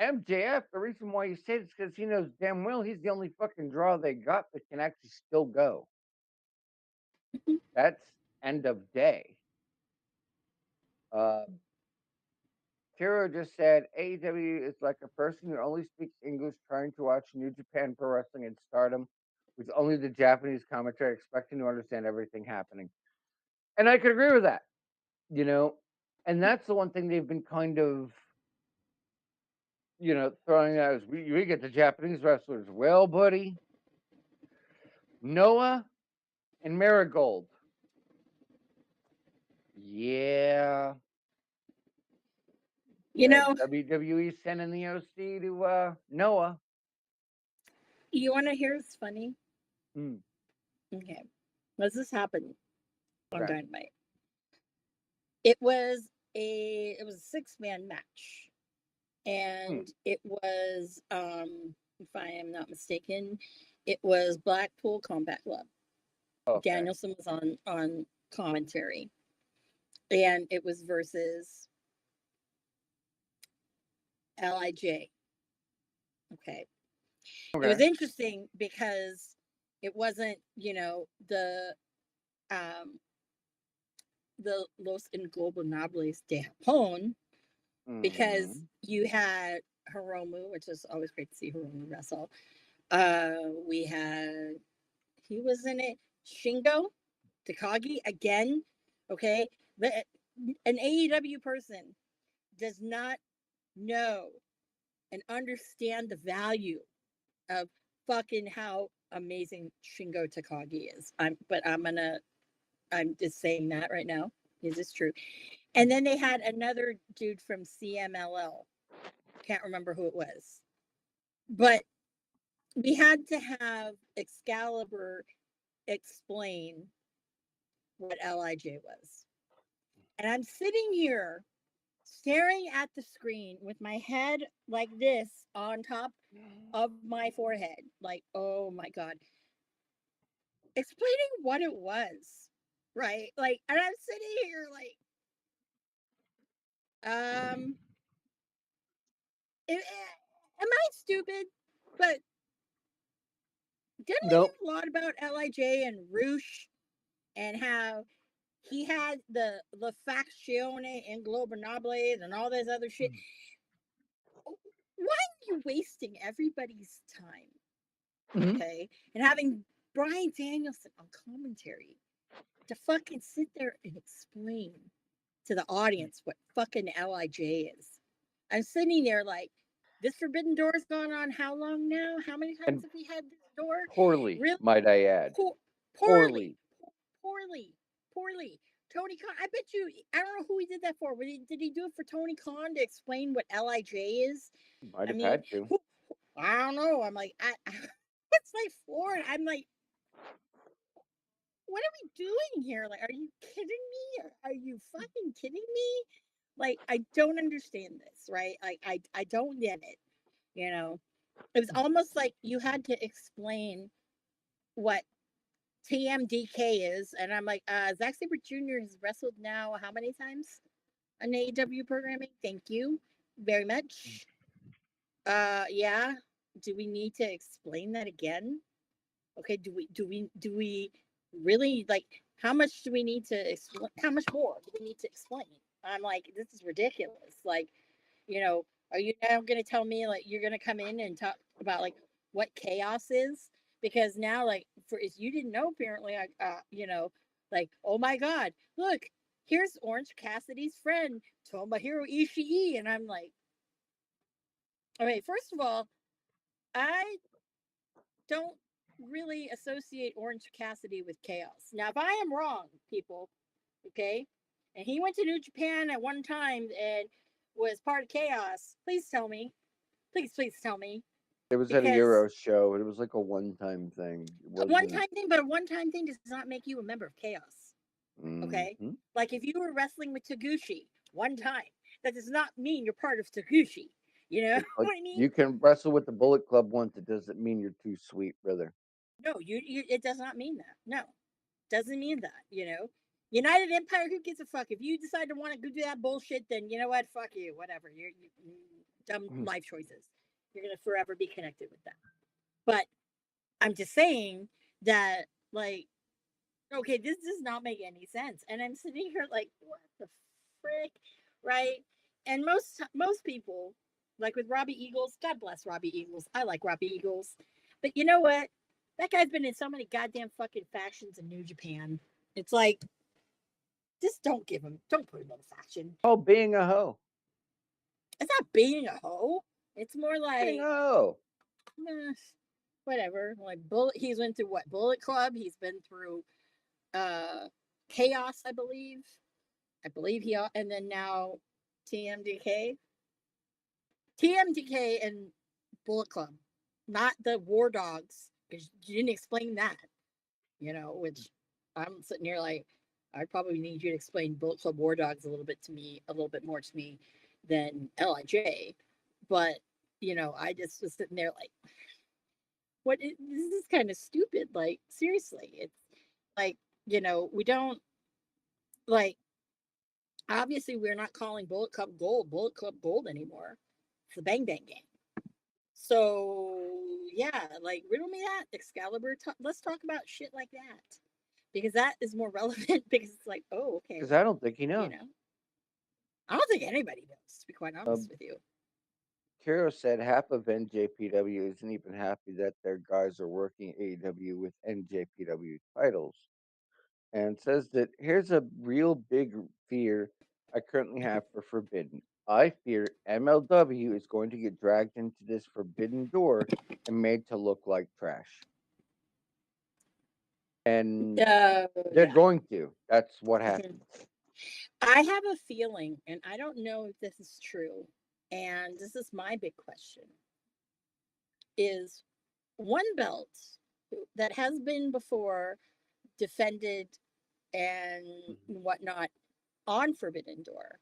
MJF, the reason why he said it's because he knows damn well he's the only fucking draw they got that can actually still go. That's end of day. Tiro just said AEW is like a person who only speaks English trying to watch New Japan Pro Wrestling and Stardom with only the Japanese commentary, expecting to understand everything happening. And I could agree with that, you know. And that's the one thing they've been kind of, throwing out is we get the Japanese wrestlers. Well, buddy, Noah and Marigold. Yeah. You know, WWE sending the OC to Noah. you want to hear what's funny? Hmm. Okay. This happened on Okay. Dynamite. It was a 6-man match. And it was, if I am not mistaken, it was Blackpool Combat Club. Okay. Danielson was on commentary. And it was versus LIJ. Okay. It was interesting because it wasn't, the Los Ingobernables de Japón, because you had Hiromu, which is always great to see Hiromu wrestle. We had, he was in it, Shingo Takagi again. Okay. An AEW person does not know and understand the value of fucking how amazing Shingo Takagi is. I'm just saying that right now. Is this true? And then they had another dude from CMLL. Can't remember who it was. But we had to have Excalibur explain what LIJ was. And I'm sitting here staring at the screen with my head like this on top of my forehead. Like, oh my God. Explaining what it was. Right? Like, and I'm sitting here like, am I stupid? But didn't we hear a lot about LIJ and Roosh and how he had the Fazione Ingobernables and all this other shit? Why are you wasting everybody's time? Okay. And having Bryan Danielson on commentary to fucking sit there and explain to the audience what fucking LIJ is. I'm sitting there like, this Forbidden Door's gone on how long now? How many times have we had this door? Poorly, really? might I add. Poorly. Tony Khan, I bet you, I don't know who he did that for. Did he do it for Tony Khan to explain what LIJ is? Might have had to. I don't know. I'm like, what's my floor? I'm like, what are we doing here? Like, are you kidding me? Are you fucking kidding me? Like, I don't understand this, right? Like, I don't get it. It was almost like you had to explain what TMDK is, and I'm like, Zack Sabre Jr. has wrestled now how many times on AEW programming? Thank you very much. Yeah. Do we need to explain that again? Okay. Do we really, like, how much do we need to explain? How much more do we need to explain? I'm like, this is ridiculous. Like, are you now going to tell me, like, you're going to come in and talk about, like, what chaos is? Because now, like, if you didn't know, apparently, like, oh my God, look, here's Orange Cassidy's friend, Tomohiro Ishii. And I'm like, okay, first of all, I don't really associate Orange Cassidy with chaos. Now, if I am wrong, people, okay, and he went to New Japan at one time and was part of chaos, please tell me. Please tell me. It was at a Euro show. It was like a one-time thing. A one-time thing, but a one-time thing does not make you a member of chaos. Okay? Like, if you were wrestling with Taguchi one time, that does not mean you're part of Taguchi. You know what I mean? You can wrestle with the Bullet Club once. It doesn't mean you're too sweet, brother. No, it does not mean that. No, doesn't mean that. United Empire, who gives a fuck? If you decide to want to go do that bullshit, then you know what? Fuck you. Whatever. You're dumb life choices. You're gonna forever be connected with that. But I'm just saying that, like, okay, this does not make any sense. And I'm sitting here like, what the frick, right? And most people, like with Robbie Eagles, God bless Robbie Eagles. I like Robbie Eagles, but you know what? That guy's been in so many goddamn fucking factions in New Japan. It's like, just don't put him in a faction. Oh, being a hoe. It's not being a hoe. It's more like Being a hoe. Whatever. Like he's went through what? Bullet Club. He's been through Chaos, I believe. And then now TMDK. TMDK and Bullet Club, not the War Dogs, because you didn't explain that. Which I'm sitting here like, I probably need you to explain Bullet Club War Dogs a little bit more to me than LIJ. But I just was sitting there like, this is kind of stupid. Like, seriously, it's like, we don't, like, obviously we're not calling Bullet Club Gold anymore. It's the Bang Bang Gang. So yeah, like, riddle me that, Excalibur. Let's talk about shit like that, because that is more relevant. Because it's like, oh, okay. Because I don't think he knows. I don't think anybody knows, to be quite honest with you. Kiro said half of NJPW isn't even happy that their guys are working AEW with NJPW titles, and says that here's a real big fear I currently have for Forbidden. I fear MLW is going to get dragged into this forbidden door and made to look like trash. And they're going to. That's what happened. I have a feeling, and I don't know if this is true, and this is my big question, is one belt that has been before defended and whatnot on Forbidden Door,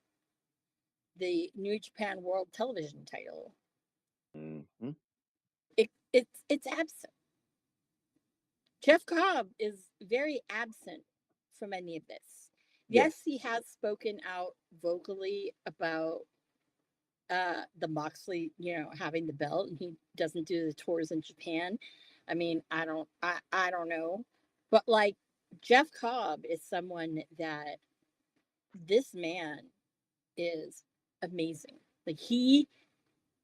the New Japan World Television title, it's absent. Jeff Cobb is very absent from any of this. Yes, he has spoken out vocally about the Moxley, having the belt, and he doesn't do the tours in Japan. I mean, I don't know, but like, Jeff Cobb is someone that, this man is amazing. Like,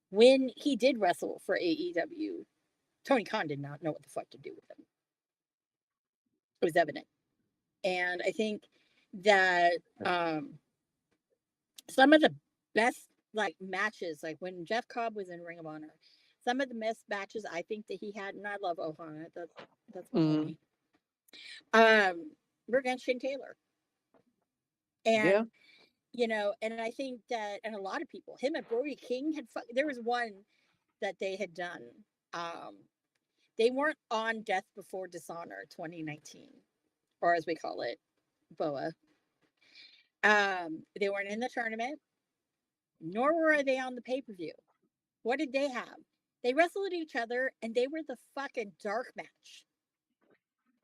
when he did wrestle for AEW, Tony Khan did not know what the fuck to do with him. It was evident. And I think that some of the best, like, matches, like when Jeff Cobb was in Ring of Honor, some of the best matches I think that he had, and I love Ohana, that's my homie, were against Shane Taylor. And and I think that, and a lot of people, him and Brody King there was one that they had done. They weren't on Death Before Dishonor 2019, or as we call it, BOA. They weren't in the tournament, nor were they on the pay-per-view. What did they have? They wrestled each other, and they were the fucking dark match.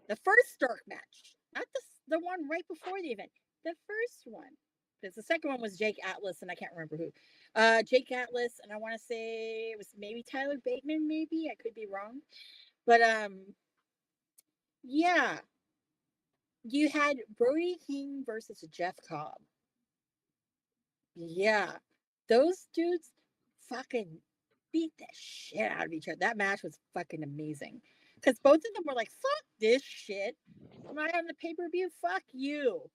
The first dark match, not the one right before the event. The first one. Because the second one was Jake Atlas, and I can't remember who. Jake Atlas, and I want to say it was maybe Tyler Bateman, maybe. I could be wrong. But, yeah. You had Brody King versus Jeff Cobb. Yeah. Those dudes fucking beat the shit out of each other. That match was fucking amazing. Because both of them were like, fuck this shit. Am I on the pay-per-view? Fuck you.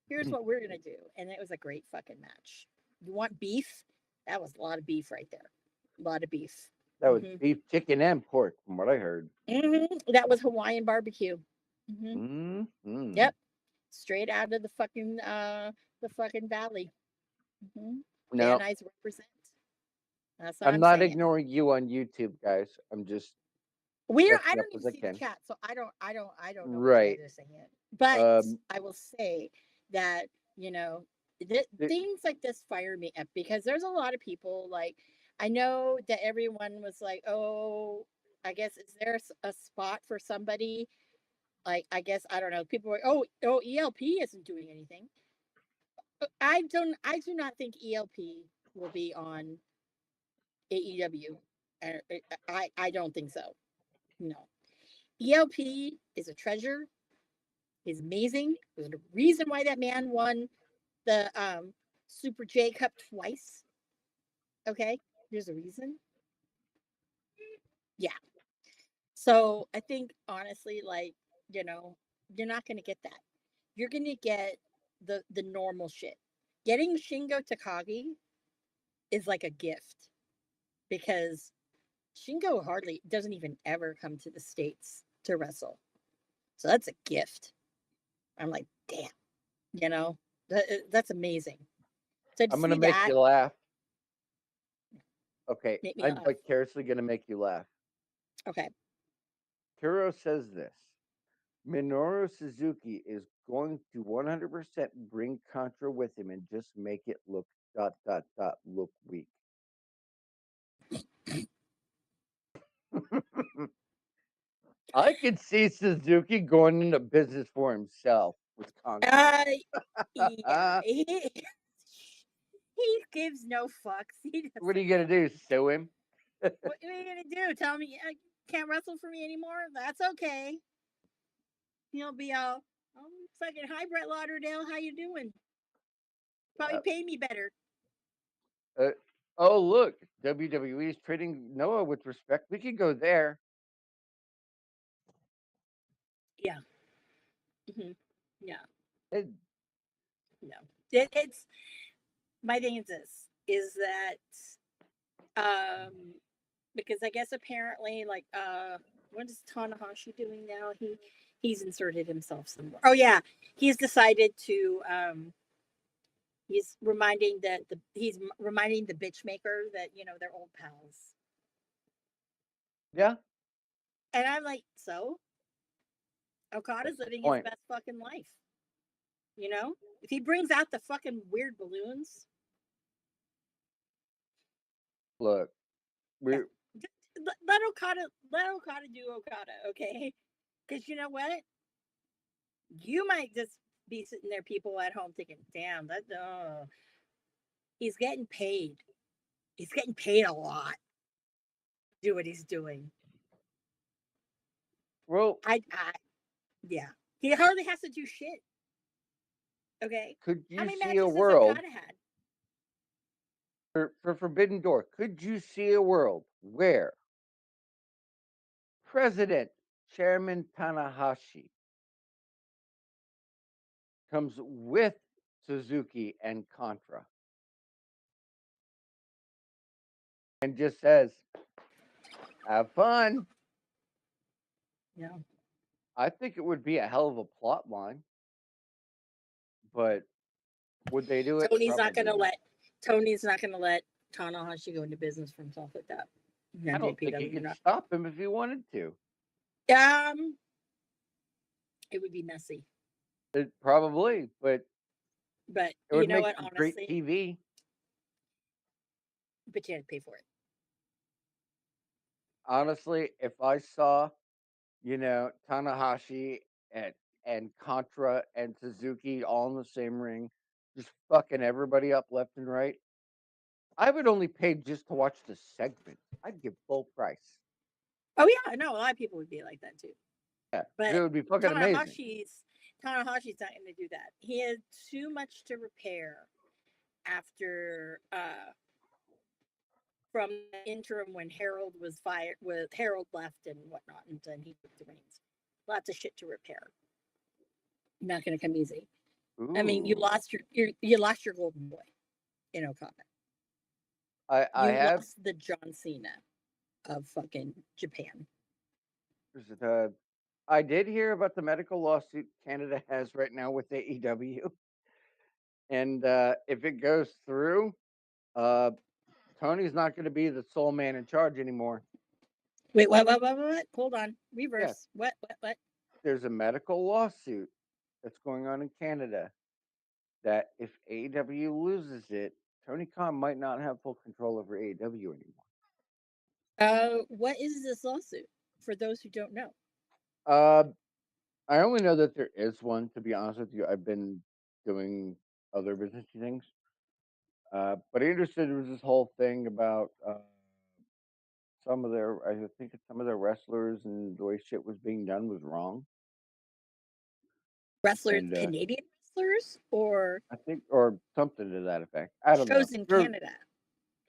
Here's what we're going to do. And it was a great fucking match. You want beef? That was a lot of beef right there. A lot of beef. That was beef, chicken, and pork, from what I heard. That was Hawaiian barbecue. Yep. Straight out of the fucking valley. No, Van Nuys represent. That's what I'm not saying. ignoring you on YouTube, guys. I'm just I don't even see the chat, so I don't know right. what they're saying. But I will say that, things like this fire me up, because there's a lot of people, like, I know that everyone was like, oh, I guess, is there a spot for somebody Like, I guess I don't know. People were, oh, ELP isn't doing anything. I do not think ELP will be on AEW. I don't think so. No. ELP is a treasure. He's amazing. There's a reason why that man won the Super J Cup twice. Okay? There's a reason. Yeah. So I think honestly, like, you're not gonna get that. You're gonna get the normal shit. Getting Shingo Takagi is like a gift because Shingo hardly doesn't even ever come to the States to wrestle. So that's a gift. I'm like, damn, that's amazing. So I'm gonna make you laugh. Okay, Make me I'm laugh. vicariously gonna make you laugh. Okay. Kuro says this. Minoru Suzuki is going to 100% bring Contra with him and just make it look ... look weak. I could see Suzuki going into business for himself with Contra. Yeah, he gives no fucks. What are you gonna do? Sue him? What are you gonna do? Tell me you can't wrestle for me anymore? That's okay. He'll be all, oh, fucking hi, Brett Lauderdale. How you doing? Probably pay me better. Oh, look, WWE is treating Noah with respect. We could go there. Yeah. Mm-hmm. Yeah. No. It's my thing is this is that because I guess apparently like what is Tanahashi doing now? He's inserted himself somewhere. Oh yeah, he's decided to he's reminding the bitch maker that they're old pals. Yeah. And I'm like, so Okada's living his best fucking life. If he brings out the fucking weird balloons. Look, let Okada do Okada, okay? Because you know what? You might just be sitting there, people at home thinking, damn, he's getting paid. He's getting paid a lot to do what he's doing. Well, yeah. He hardly has to do shit. Okay? Could you How many see a matches world has Okada had? for Forbidden Door? Could you see a world where President Chairman Tanahashi comes with Suzuki and Contra and just says, have fun? Yeah. I think it would be a hell of a plot line. But would they do it? Tony's not going to let Tanahashi go into business for himself like that. I don't think he could stop him if he wanted to. It would be messy. Probably, but it would make what? Honestly, great TV. But you had to pay for it. Honestly, if I saw, Tanahashi and Contra and Suzuki all in the same ring, just fucking everybody up left and right, I would only pay just to watch the segment. I'd give full price. Oh yeah, I know a lot of people would be like that too. Yeah, but it would be fucking amazing. Tanahashi's not going to do that. He had too much to repair after from the interim when Harold was fired, with Harold left and whatnot, and then he took the reins. Lots of shit to repair. Not going to come easy. Ooh. I mean, you lost your golden boy in Okada. I have lost the John Cena of fucking Japan. I did hear about the medical lawsuit Canada has right now with AEW, and if it goes through, Tony's not going to be the sole man in charge anymore. Wait, what? Hold on, reverse. Yeah. What? There's a medical lawsuit that's going on in Canada that if AEW loses it, Tony Khan might not have full control over AEW anymore. What is this lawsuit? For those who don't know. I only know that there is one. To be honest with you, I've been doing other businessy things. But I understood there was this whole thing about some of their, I think it's some of their wrestlers and the way shit was being done was wrong. Wrestlers, And Canadian wrestlers, or I think, or something to that effect. I don't know. shows in Canada?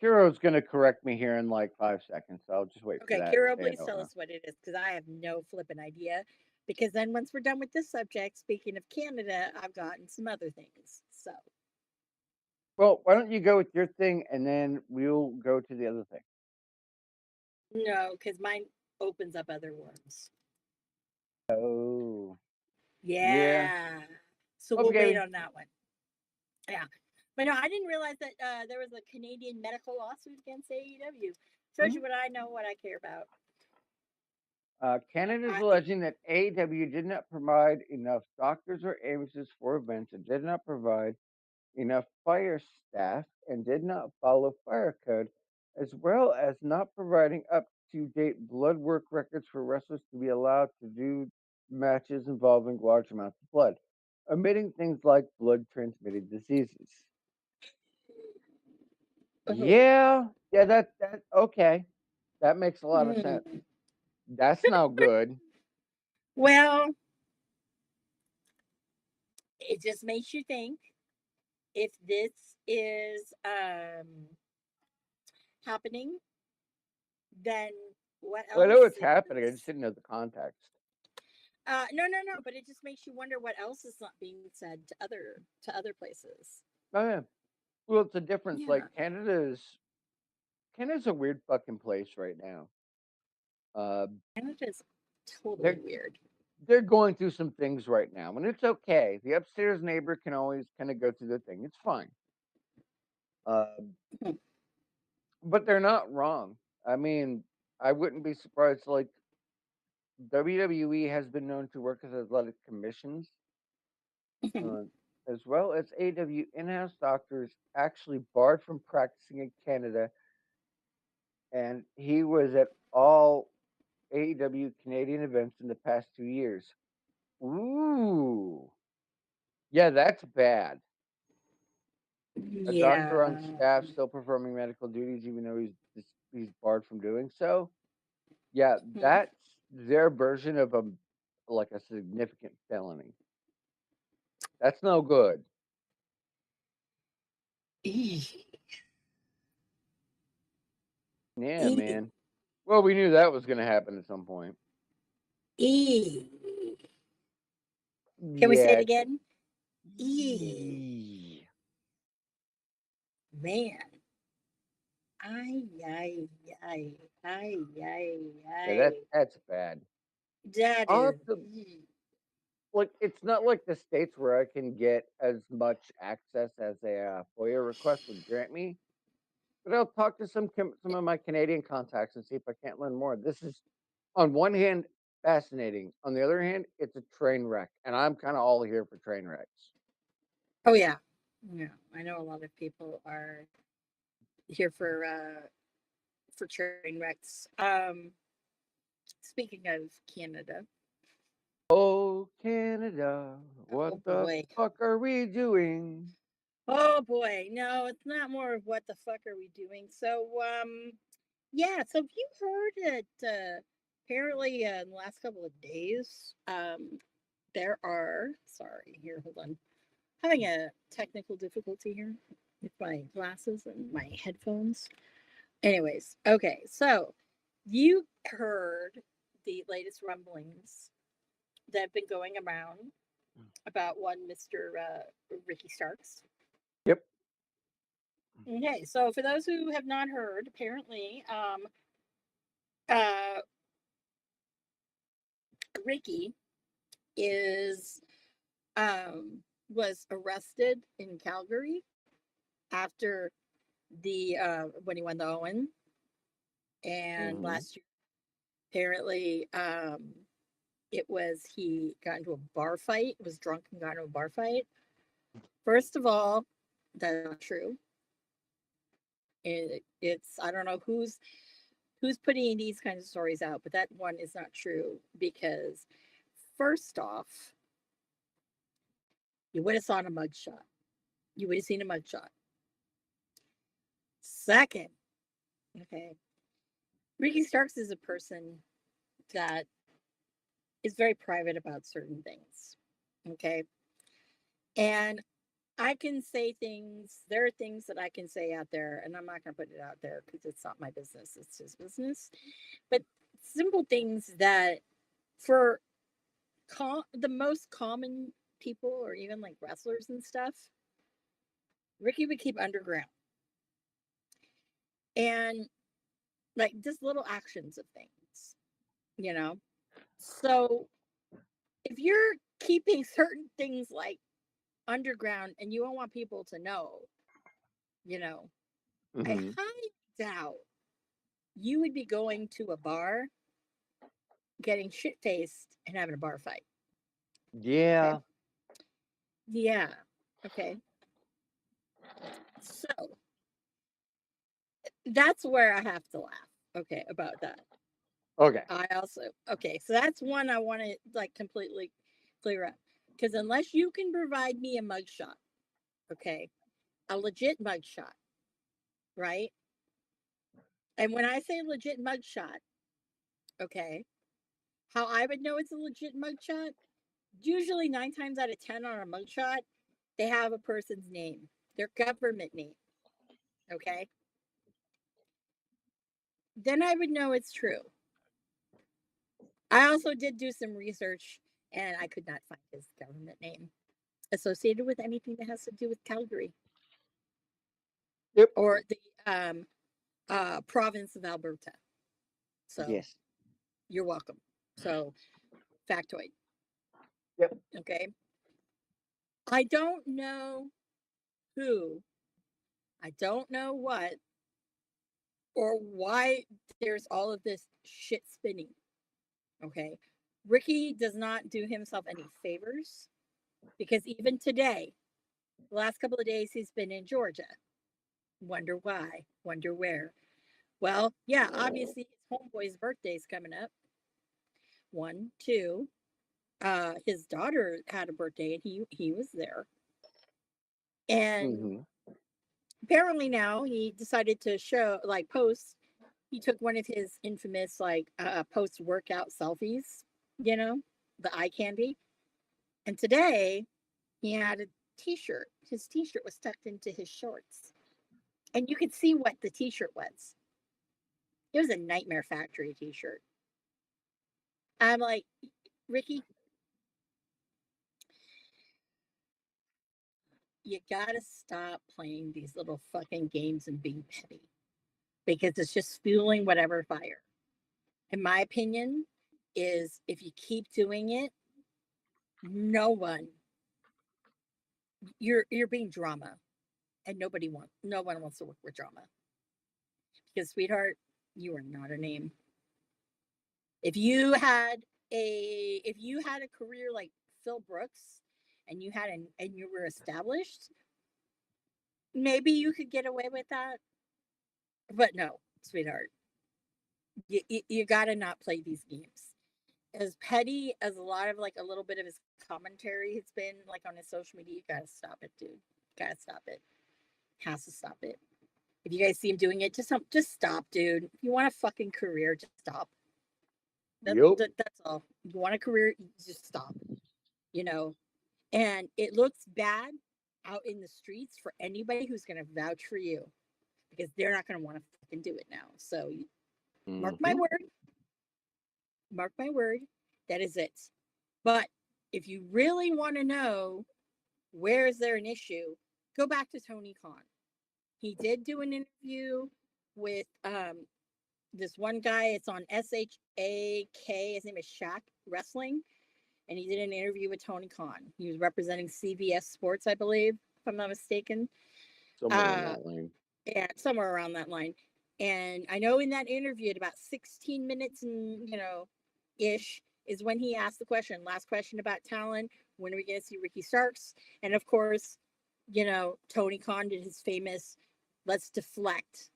Kiro's going to correct me here in like 5 seconds, so I'll just wait for Okay, that. Kiro, and say I please don't tell know. us what it is, because I have no flipping idea. Because then once we're done with this subject, speaking of Canada, I've gotten some other things. So Well, why don't you go with your thing and then we'll go to the other thing. no, because mine opens up other worms. Oh. Yeah. So we'll Okay. wait on that one. Yeah. But no, I didn't realize that there was a Canadian medical lawsuit against AEW. Shows you what I know, what I care about. Canada is alleging that AEW did not provide enough doctors or ambulances for events and did not provide enough fire staff and did not follow fire code, as well as not providing up-to-date blood work records for wrestlers to be allowed to do matches involving large amounts of blood, omitting things like blood-transmitted diseases. Yeah, that okay. That makes a lot of sense. That's not good. Well, it just makes you think if this is happening, then what else? Well, I know it's happening. I just didn't know the context. No, but it just makes you wonder what else is not being said to other places. Oh yeah. Well, it's a difference. Yeah. Like Canada's a weird fucking place right now. Canada's totally weird. They're going through some things right now, and it's okay. The upstairs neighbor can always kind of go through their thing. It's fine. But they're not wrong. I mean, I wouldn't be surprised. Like WWE has been known to work as athletic commissions, as well as AEW in-house doctors actually barred from practicing in Canada, and he was at all AEW Canadian events in the past 2 years. Ooh. Yeah, that's bad. A doctor on staff still performing medical duties, even though he's barred from doing so. Yeah, that's their version of a significant felony. That's no good. Yeah, man. Well, we knew that was going to happen at some point. Can we say it again? Man. Yeah, that's bad. That is. Like, it's not like the States where I can get as much access as a FOIA request would grant me. But I'll talk to some of my Canadian contacts and see if I can't learn more. This is, on one hand, fascinating. On the other hand, it's a train wreck, and I'm kind of all here for train wrecks. Oh yeah, I know a lot of people are here for train wrecks. Speaking of Canada. Oh, Canada, what the fuck are we doing? Oh boy, no, it's not more of what the fuck are we doing. So, yeah. So have you heard that apparently in the last couple of days, there are. Sorry, here, hold on. Having a technical difficulty here with my glasses and my headphones. Anyways, okay. So you heard the latest rumblings that have been going around about one Mr. Ricky Starks. Yep. Okay, so for those who have not heard, apparently, Ricky is was arrested in Calgary after the when he won the Owen, and last year apparently it was he got into a bar fight, was drunk and got into a bar fight. First of all, that's not true. It's I don't know who's putting these kinds of stories out, but that one is not true because first off, you would have saw a mugshot. You would have seen a mugshot. Second, okay, Ricky Starks is a person that is very private about certain things. Okay. And I can say things, there are things that I can say out there, and I'm not going to put it out there because it's not my business, it's his business. But simple things that for the most common people, or even like wrestlers and stuff, Ricky would keep underground. And like just little actions of things, you know? So if you're keeping certain things like underground and you don't want people to know, you know, I Mhm. highly doubt you would be going to a bar, getting shit faced, and having a bar fight. Yeah. Yeah. Okay. So that's where I have to laugh. Okay, about that. Okay. I also so that's one I want to like completely clear up. Because unless you can provide me a mugshot, okay, a legit mugshot, right? And when I say legit mugshot, okay, how I would know it's a legit mugshot, usually 9 times out of 10 on a mugshot, they have a person's name, their government name, okay? Then I would know it's true. I also did do some research and I could not find his government name associated with anything that has to do with Calgary. Yep. Or the province of Alberta. So Yes. you're welcome. So factoid. Yep. Okay. I don't know who, I don't know what, or why there's all of this shit spinning. Okay. Ricky does not do himself any favors because even today, the last couple of days, he's been in Georgia. Wonder why, wonder where. Well, yeah, obviously his homeboy's birthday's coming up. 1, 2. His daughter had a birthday and he was there. And Mhm. apparently now he decided to post. He took one of his infamous post workout selfies, you know, the eye candy. And today he had a t-shirt. His t-shirt was tucked into his shorts. And you could see what the t-shirt was. It was a Nightmare Factory t-shirt. I'm like, Ricky, you gotta stop playing these little fucking games and being petty because it's just fueling whatever fire. In my opinion, is if you keep doing it, no one you're being drama, and no one wants to work with drama because sweetheart, you are not a name. If you had a career like Phil Brooks and you were established, maybe you could get away with that. But no, sweetheart, you got to not play these games. As petty as a little bit of his commentary has been like on his social media, you gotta stop it, dude. Gotta stop it. Has to stop it. If you guys see him doing it, just stop, dude. If you want a fucking career, just stop. That's all. You want a career, just stop. You know, and it looks bad out in the streets for anybody who's gonna vouch for you because they're not gonna want to fucking do it now. So mark my Mhm. word. Mark my word. That is it. But if you really want to know where is there an issue, go back to Tony Khan. He did do an interview with this one guy. It's on SHAK. His name is Shaq Wrestling, and he did an interview with Tony Khan. He was representing CBS Sports, I believe, if I'm not mistaken. Somewhere on that line. Yeah, somewhere around that line. And I know in that interview, at about 16 minutes and ish, is when he asked the question, last question about talent. When are we going to see Ricky Starks? And of course, Tony Khan did his famous let's deflect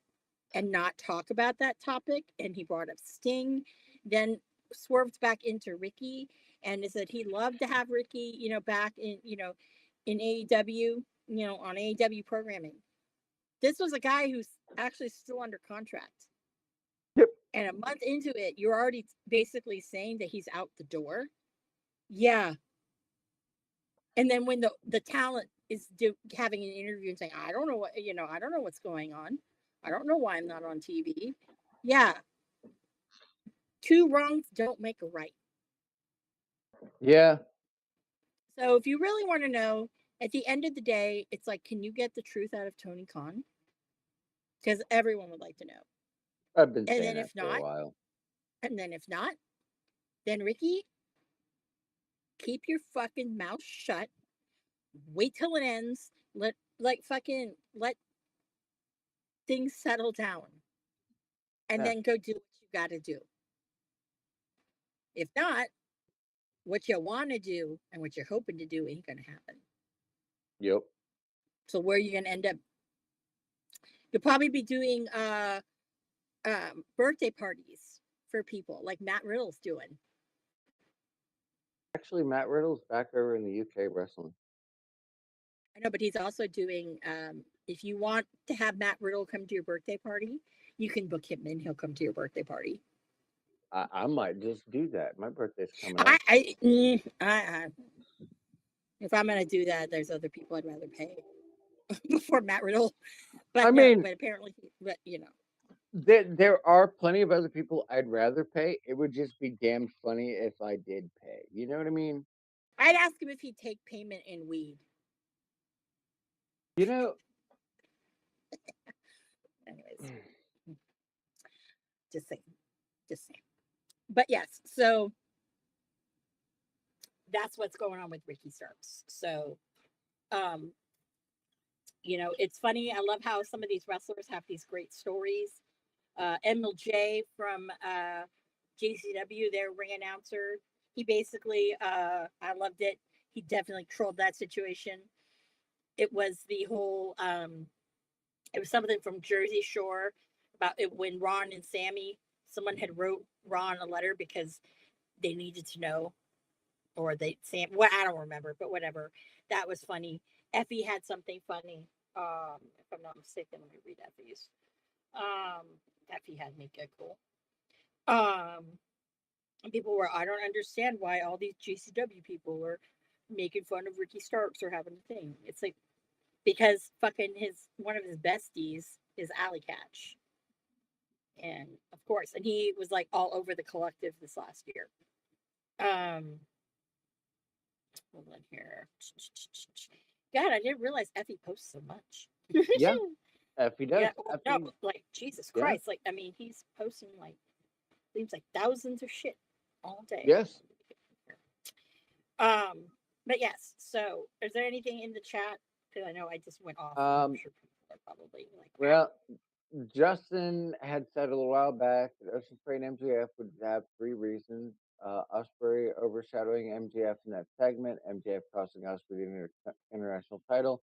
and not talk about that topic. And he brought up Sting, then swerved back into Ricky. and is that he'd love to have Ricky, back in, in AEW, on AEW programming. This was a guy who's actually still under contract. Yep. And a month into it, you're already basically saying that he's out the door. Yeah. And then when the talent is having an interview and saying, I don't know I don't know what's going on. I don't know why I'm not on TV. Yeah. 2 wrongs don't make a right. Yeah. So if you really want to know, at the end of the day, it's like, can you get the truth out of Tony Khan? Because everyone would like to know. I've been And saying then that if for a not, while. and then if not, then Ricky, keep your fucking mouth shut. Wait till it ends. Let things settle down. And Yeah. then go do what you gotta do. If not, what you want to do and what you're hoping to do ain't gonna happen. Yep. So where are you gonna end up? You'll probably be doing birthday parties for people like Matt Riddle's doing. Actually, Matt Riddle's back over in the UK wrestling. I know, but he's also doing. If you want to have Matt Riddle come to your birthday party, you can book him in. He'll come to your birthday party. I might just do that. My birthday's coming up. If I'm gonna do that, there's other people I'd rather pay before Matt Riddle. But I mean, but apparently, there are plenty of other people I'd rather pay. It would just be damn funny if I did pay. You know what I mean? I'd ask him if he'd take payment in weed. You know. Anyways, just saying. But yes, so that's what's going on with Ricky Starks. So, it's funny. I love how some of these wrestlers have these great stories. MLJ from JCW, their ring announcer, he basically, I loved it. He definitely trolled that situation. It was the whole, it was something from Jersey Shore about it when Ron and Sammy, someone had wrote Ron a letter because they needed to know, or well, I don't remember, but whatever. That was funny. Effie had something funny. If I'm not mistaken, let me read Effie's. Effie had me giggle. And people were, I don't understand why all these GCW people were making fun of Ricky Starks or having a thing. It's like, because fucking one of his besties is Alley Catch. And of course, and he was like all over the collective this last year. Hold on here. God, I didn't realize Effie posts so much. Yeah, Effie does. Yeah, Effie, no, like Jesus Christ. Like, I mean, he's posting like seems like thousands of shit all day. Yes. But yes, so is there anything in the chat? Because I know I just went off. I'm sure people are probably like, well, Justin had said a little while back that Ocean Spray and MJF would have 3 reasons. Ospreay overshadowing MJF in that segment, MJF costing Ospreay the international title,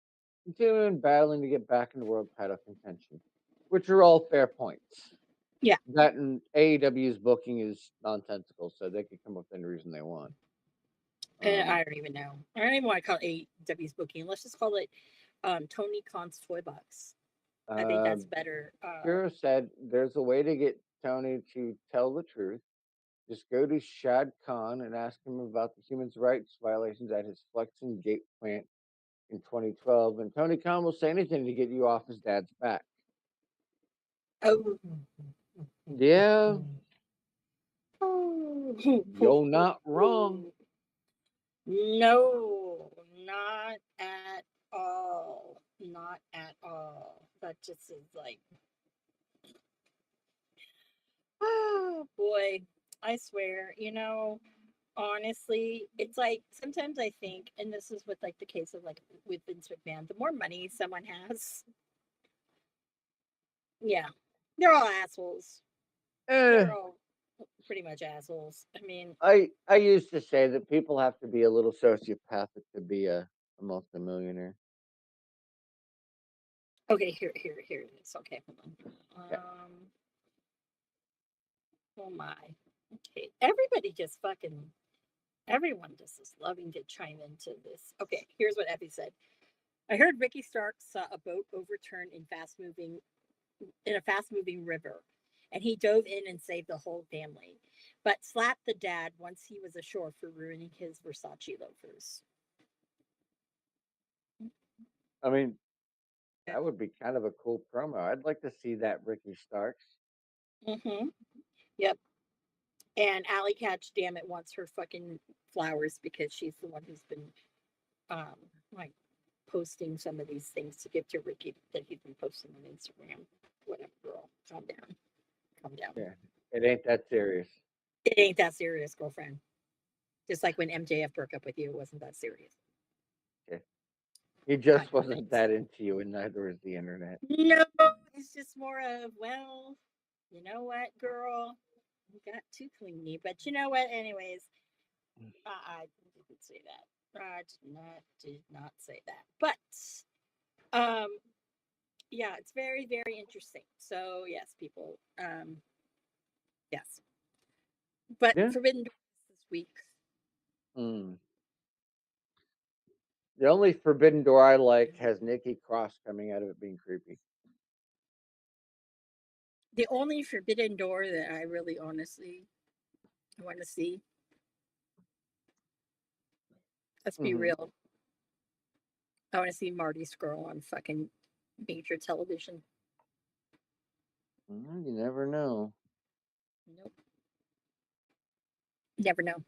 continuing battling to get back into world title contention, which are all fair points. Yeah. That and AEW's booking is nonsensical, so they could come up with any reason they want. I don't even know. I don't even want to call it AEW's booking. Let's just call it Tony Khan's Toy Box. I think that's better. Shiro said there's a way to get Tony to tell the truth. Just go to Shad Khan and ask him about the human rights violations at his Flexing Gate plant in 2012, and Tony Khan will say anything to get you off his dad's back. Oh. Yeah. You're not wrong. No, not at all. Not at all. That just is like, oh boy, I swear, honestly, it's like sometimes I think, and this is with like the case of like with Vince McMahon, the more money someone has, yeah, they're all assholes. They're all pretty much assholes. I mean, I used to say that people have to be a little sociopathic to be a multimillionaire. Okay, here it is. Okay, hold on. Yeah. Oh my. Okay, everybody just fucking Everyone just is loving to chime into this. Okay, here's what Effie said. I heard Ricky Starks saw a boat overturned in a fast moving river, and he dove in and saved the whole family, but slapped the dad once he was ashore for ruining his Versace loafers. I mean, that would be kind of a cool promo. I'd like to see that Ricky Starks. Mm-hmm. Yep. And Alley Catch, damn it, wants her fucking flowers because she's the one who's been um like posting some of these things to give to Ricky that he's been posting on Instagram. Whatever, girl. Calm down. Calm down. Yeah, it ain't that serious. It ain't that serious, girlfriend. Just like when MJF broke up with you, it wasn't that serious. Yeah. He just God, wasn't that into you, and neither is the internet. No, it's just more of, well, you know what, girl? You got too clingy. But you know what? Anyways, I didn't say that. I did not say that. But yeah, it's very, very interesting. So yes, people. Yes. But Yeah. Forbidden Door this week. Mm. The only Forbidden Door I like has Nikki Cross coming out of it being creepy. The only Forbidden Door that I really honestly want to see. Let's be real. I want to see Marty Skrull on fucking major television. Well, you never know. Nope. Never know.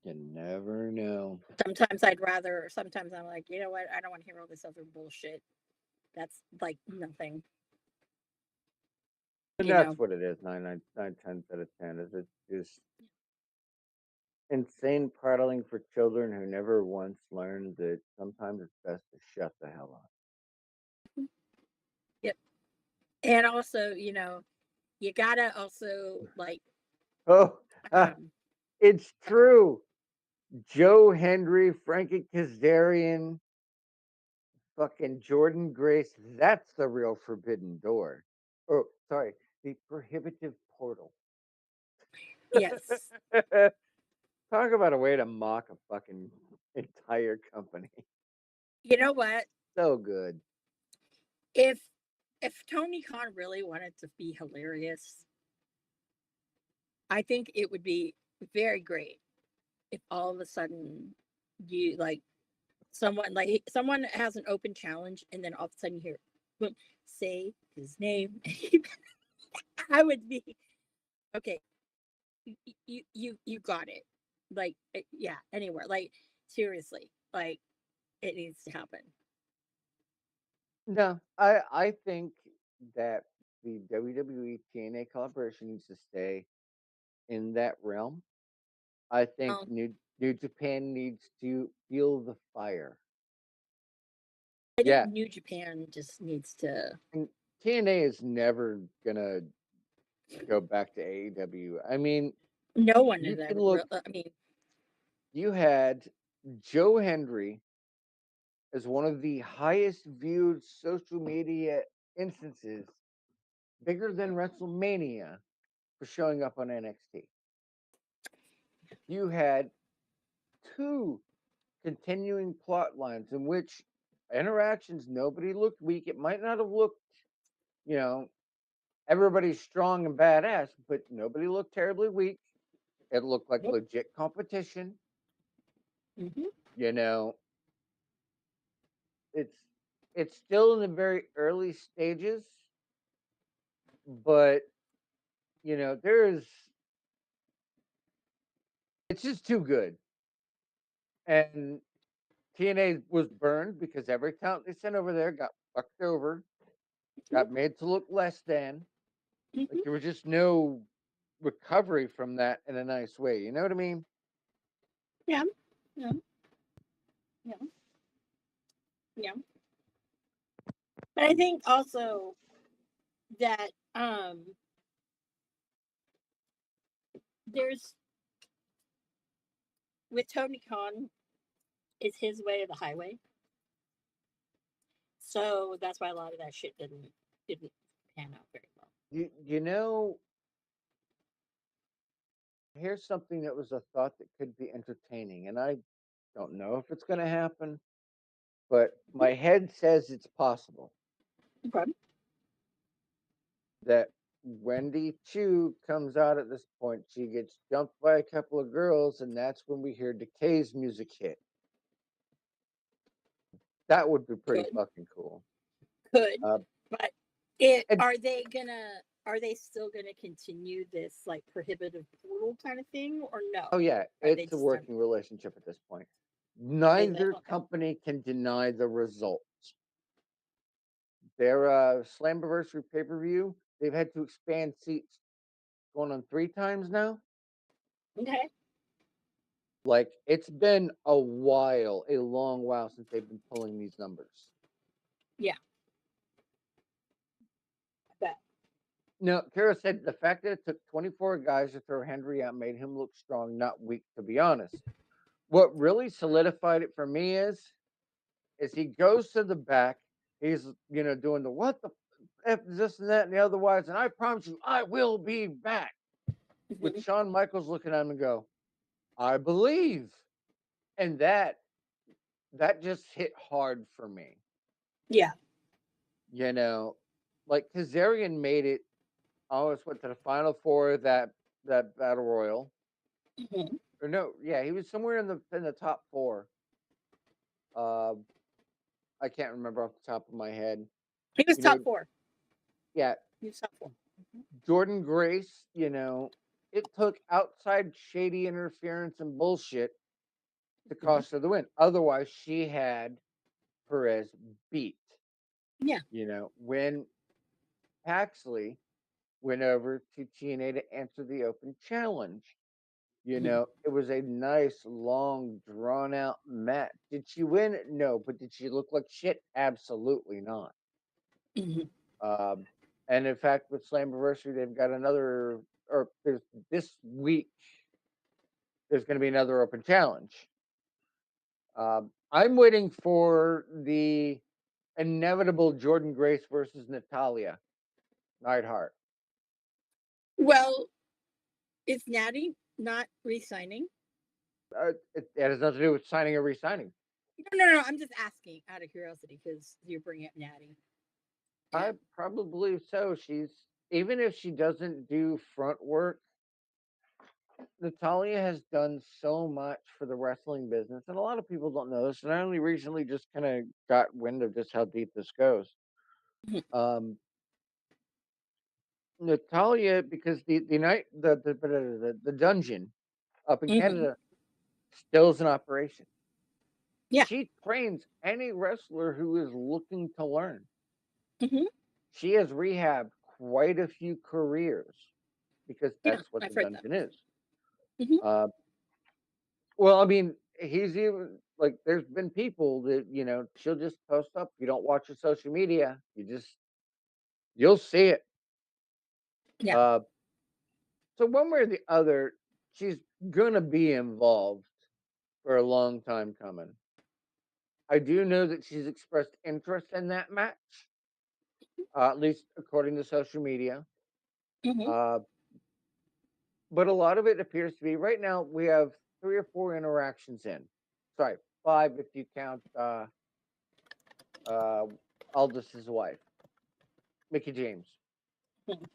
You never know. Sometimes I'm like, you know what? I don't want to hear all this other bullshit. That's like nothing. And You that's know. what it is. 9/10 out of 10 is it just insane prattling for children who never once learned that sometimes it's best to shut the hell up. Yep. And also, you know, you gotta also like. Oh, it's true. Joe Hendry, Frankie Kazarian, fucking Jordan Grace. That's the real Forbidden Door. Oh, sorry, the prohibitive portal. Yes. Talk about a way to mock a fucking entire company. You know what? So good. If Tony Khan really wanted to be hilarious, I think it would be very great if all of a sudden you like someone has an open challenge and then all of a sudden you hear boom, say his name. I would be okay. You got it. Like yeah, anywhere. Like seriously, like it needs to happen. No, I think that the WWE TNA collaboration needs to stay in that realm. I think New Japan needs to feel the fire. I think New Japan just needs to. And TNA is never gonna go back to AEW. I mean, no one is ever. I mean, you had Joe Hendry as one of the highest viewed social media instances, bigger than WrestleMania, for showing up on NXT. You had two continuing plot lines in which interactions, nobody looked weak. It might not have looked, you know, everybody's strong and badass, but nobody looked terribly weak. It looked like legit competition. Mm-hmm. You know, it's still in the very early stages, but you know, it's just too good. And TNA was burned because every talent they sent over there got fucked over, got made to look less than. Mm-hmm. Like there was just no recovery from that in a nice way. You know what I mean? Yeah. Yeah. Yeah. Yeah. But I think also that there's with Tony Khan is his way or the highway. So that's why a lot of that shit didn't pan out very well. You know, Here's something that was a thought that could be entertaining, and I don't know if it's going to happen, but my head says it's possible Okay. that Wendy Chu comes out at this point. She gets jumped by a couple of girls, and that's when we hear Decay's music hit. That would be pretty Could. fucking cool. Could. Uh, But and are they still gonna continue this like prohibitive portal kind of thing or no? oh yeah, Are they it's a just working relationship at this point. Is it? Neither Okay. company can deny the results. Their Slammiversary pay-per-view, they've had to expand seats going on 3 times now. Okay. Like, it's been a while, a long while since they've been pulling these numbers. Yeah. I bet. No, Kara said the fact that it took 24 guys to throw Henry out made him look strong, not weak, to be honest. What really solidified it for me is he goes to the back, he's, doing the what the F is this and that and the otherwise, and I promise you, I will be back. With Mhm. Shawn Michaels looking at him and go, I believe. And that just hit hard for me. Yeah. Like Kazarian made it almost went to the final four of that battle royal. Mhm. Or no, yeah, he was somewhere in the top 4. I can't remember off the top of my head. He was You know, top 4. yeah, He was top 4. Jordan Grace, it took outside shady interference and bullshit to cost her the win. Otherwise, she had Perez beat. Yeah. When Paxley went over to TNA to answer the open challenge, Mhm. it was a nice, long, drawn out match. Did she win? No, but did she look like shit? Absolutely not. Mhm. And in fact, with Slammiversary, they've got another, or there's this week, there's going to be another open challenge. I'm waiting for the inevitable Jordan Grace versus Natalia Neidhart. Well, is Natty not re-signing? It has nothing to do with signing or re-signing. No. I'm just asking out of curiosity because you're bringing up Natty. I probably believe so. She's, even if she doesn't do front work, Natalia has done so much for the wrestling business, and a lot of people don't know this. And I only recently just kind of got wind of just how deep this goes. Mhm. Natalia, because the night the dungeon up in Mhm. Canada still is in operation. Yeah. She trains any wrestler who is looking to learn. Mhm. She has rehabbed quite a few careers because Yeah, that's what I've the heard that. dungeon is. Mhm. Well, I mean, he's even like, there's been people that, she'll just post up. You don't watch her social media, you'll see it. Yeah. So one way or the other, she's gonna be involved for a long time coming. I do know that she's expressed interest in that match, at least according to social media. Mhm. But a lot of it appears to be right now. We have 3 or 4 interactions in. Sorry, 5 if you count Aldous' wife, Mickey James. Mhm.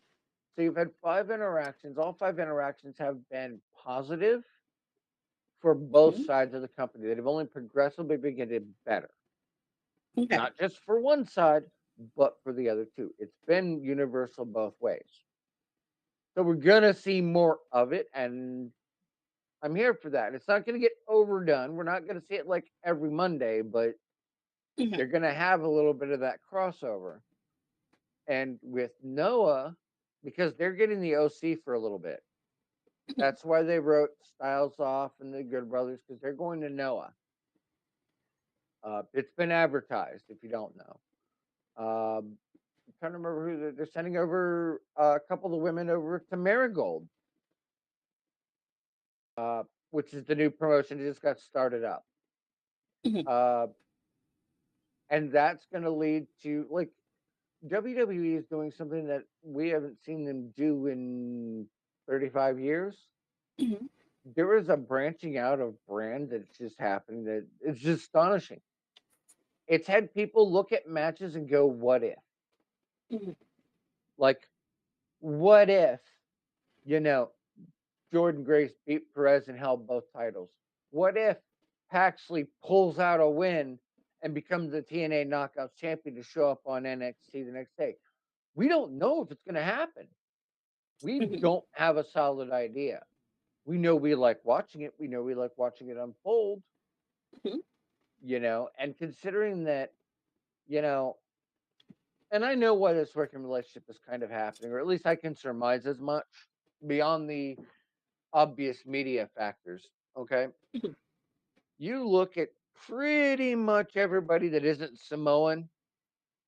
So you've had 5 interactions. All 5 interactions have been positive for both Mhm. sides of the company. They've only progressively been getting better. Okay. Not just for one side, but for the other two. It's been universal both ways. So we're gonna see more of it, and I'm here for that. It's not gonna get overdone. We're not gonna see it like every Monday, but Mhm. they're gonna have a little bit of that crossover. And with Noah, because they're getting the OC for a little bit. That's why they wrote Styles off and the Good Brothers, because they're going to Noah. It's been advertised, if you don't know. I'm trying to remember who they're sending over a couple of the women over to Marigold, which is the new promotion that just got started up. Mhm. And that's going to lead to, like, WWE is doing something that we haven't seen them do in 35 years. Mhm. There is a branching out of brand that's just happening that it's just astonishing. It's had people look at matches and go, "What if?" Mhm. Like, what if, you know, Jordan Grace beat Perez and held both titles? What if Paxley pulls out a win and becomes the TNA Knockouts champion to show up on NXT the next day? We don't know if it's going to happen. We Mhm. don't have a solid idea. We know we like watching it. We know we like watching it unfold, Mhm. and considering that, you know, and I know why this working relationship is kind of happening, or at least I can surmise as much beyond the obvious media factors. Okay. Mhm. You look at pretty much everybody that isn't Samoan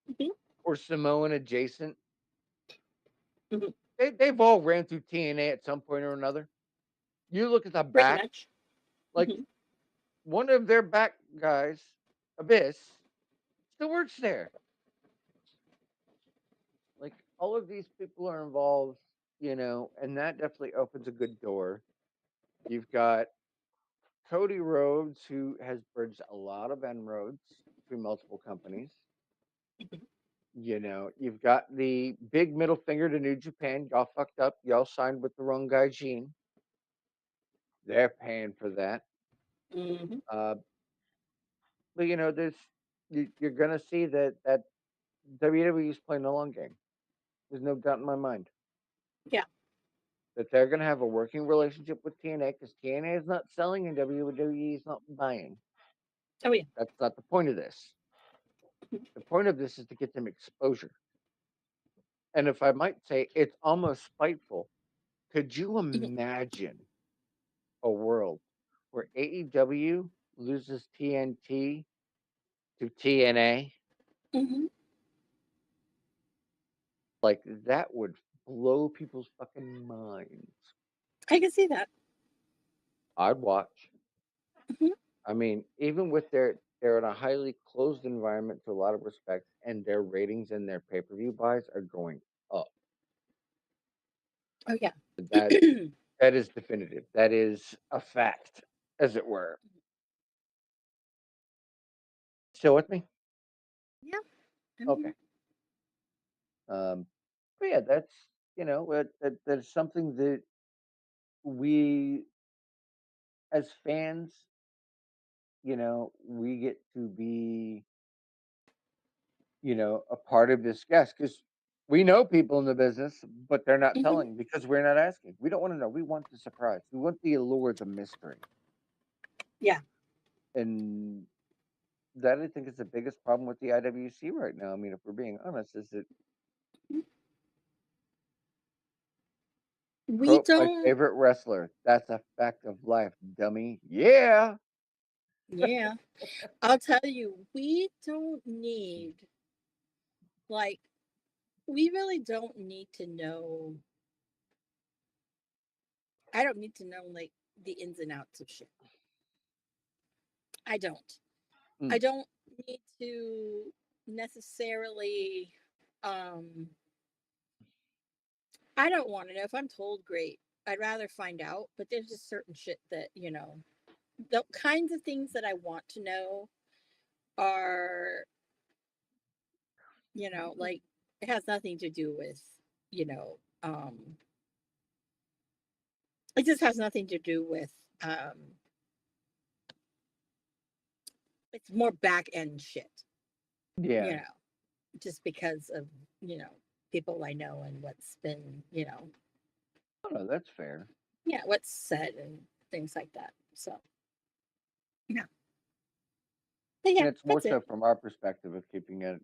Mhm. or Samoan adjacent, Mhm. they've all ran through TNA at some point or another. You look at the Pretty back, much. like Mhm. one of their back guys, Abyss, still works there. Like all of these people are involved, and that definitely opens a good door. You've got Cody Rhodes, who has bridged a lot of inroads between multiple companies. Mhm. You've got the big middle finger to New Japan. Y'all fucked up. Y'all signed with the wrong guy, Gene. They're paying for that. Mhm. Uh, but you're gonna see that WWE is playing the long game. There's no doubt in my mind Yeah. that they're gonna have a working relationship with TNA because TNA is not selling and WWE is not buying. Oh yeah. That's not the point of this. Mhm. The point of this is to get them exposure. And if I might say, it's almost spiteful. Could you Mhm. imagine a world where AEW loses TNT to TNA? Mhm. Like that would blow people's fucking minds. I can see that. I'd watch. Mhm. I mean, even with they're in a highly closed environment to a lot of respects, and their ratings and their pay-per-view buys are going up. Oh yeah. That that is definitive. That is a fact, as it were. Still with me? Yeah. I'm Okay. here. But yeah, that's something that we as fans, we get to be, a part of this guest because we know people in the business, but they're not Mhm. telling because we're not asking. We don't want to know. We want the surprise. We want the allure, the mystery. Yeah. And that I think is the biggest problem with the IWC right now. I mean, if we're being honest, is that We quote my don't. favorite wrestler. That's a fact of life, dummy. Yeah. Yeah. I'll tell you, we don't need, like, we really don't need to know. I don't need to know, like, the ins and outs of shit. I don't. I Mm. don't need to necessarily, um, I don't want to know. If I'm told, great. I'd rather find out, but there's just certain shit that, the kinds of things that I want to know are, like, it has nothing to do with, you know, um, it just has nothing to do with, it's more back end shit, you Yeah. know, just because of, you know, people I know and what's been, Oh, no, that's fair. yeah, what's said and things like that. So, yeah. But And yeah, it's more that's it. so from our perspective of keeping it,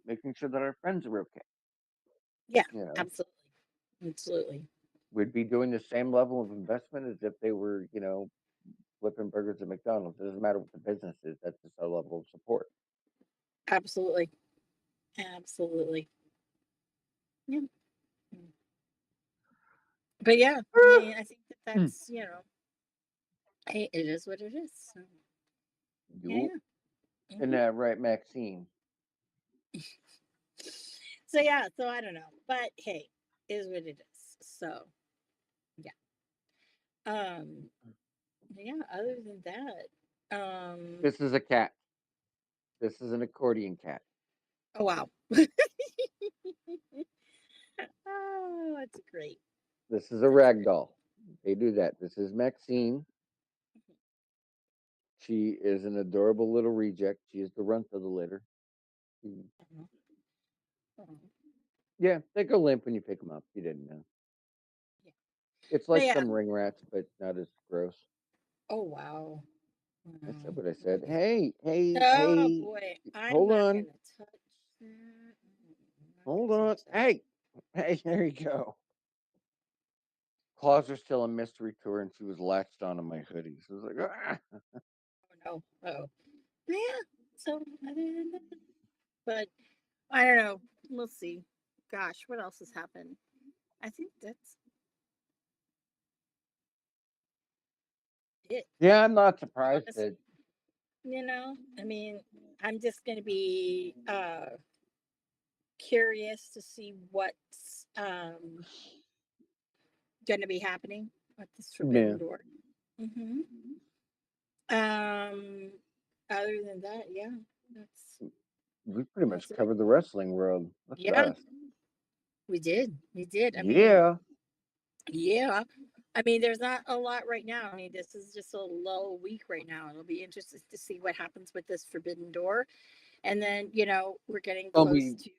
making sure that our friends are okay. Yeah, You know, absolutely. Absolutely. we'd be doing the same level of investment as if they were, flipping burgers at McDonald's. It doesn't matter what the business is. That's just our level of support. Absolutely. Absolutely. Yeah. But yeah, I mean, I think that Mm. that's, hey, it is what it is. So, yeah, Yup. yeah. And that right, Maxine. So yeah, so I don't know, but hey, it is what it is. So yeah. Um, yeah, other than that, This is a cat. This is an accordion cat. oh wow. Oh, that's great. This is a rag doll. They do that. This is Maxine. She is an adorable little reject. She is the runt of the litter. Mm. Uh-huh. Uh-huh. Yeah, they go limp when you pick them up. You didn't know. Yeah. It's But like yeah. some ring rats, but not as gross. Oh wow. I said Wow. what I said. Hey, hey, Oh hey. boy, I'm Hold not on. gonna touch that. I'm not Hold gonna on. touch that. Hey. Hey, there you go. Claws are still a mystery to her, and she was latched onto my hoodie. So I was like, ah. Oh no. Oh. Yeah. So other than that, but I don't know. We'll see. Gosh, what else has happened? I think that's it. Yeah, I'm not surprised Honestly, that. I mean, I'm just gonna be curious to see what's gonna be happening at this Yeah, Forbidden Door. hmm Um, other than that, yeah, that's we pretty much that's it. covered the wrestling world. That's Yeah, us. we did. We did. I mean, Yeah. yeah. I mean, there's not a lot right now. I mean, this is just a low week right now. It'll be interesting to see what happens with this Forbidden Door. And then, we're getting Well, close to,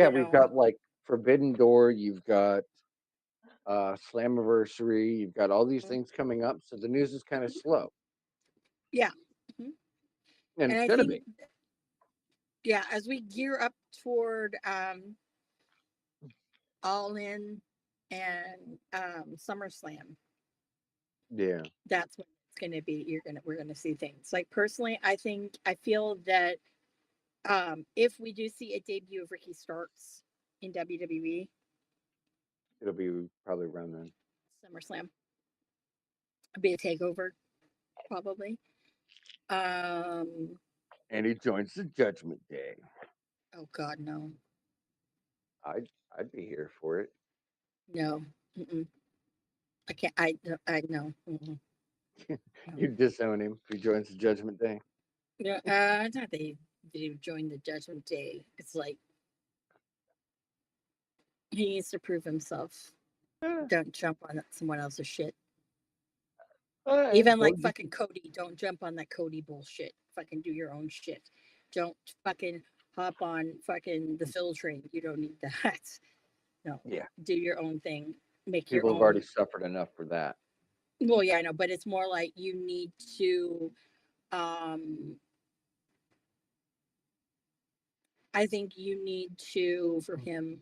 we've got like Forbidden Door. You've got Slammiversary. You've got all these Mhm, things coming up. So the news is kind of slow, yeah. Mhm. and And it's I gonna think, be. yeah, as we gear up toward All In and SummerSlam, Yeah. that's when it's going to be. We're going to see things. Like personally, I feel that if we do see a debut of Ricky Starks in WWE, It'll be probably around then. SummerSlam, be a takeover probably. Um, And he joins the Judgment Day. oh God, no, I'd be here for it. no, mm-mm. I can't. I no. Mm-mm. No. You disown him if he joins the Judgment Day. Yeah, it's not that he joined the Judgment Day. It's like he needs to prove himself. Don't jump on someone else's shit. Even Well, like fucking Cody, don't jump on that Cody bullshit. Fucking do your own shit. Don't fucking hop on fucking the Phil train. You don't need that. No, yeah, do your own thing. Make your people have already own. suffered enough for that. Well, yeah, I know, but it's more like you need to. um I think you need to, for him,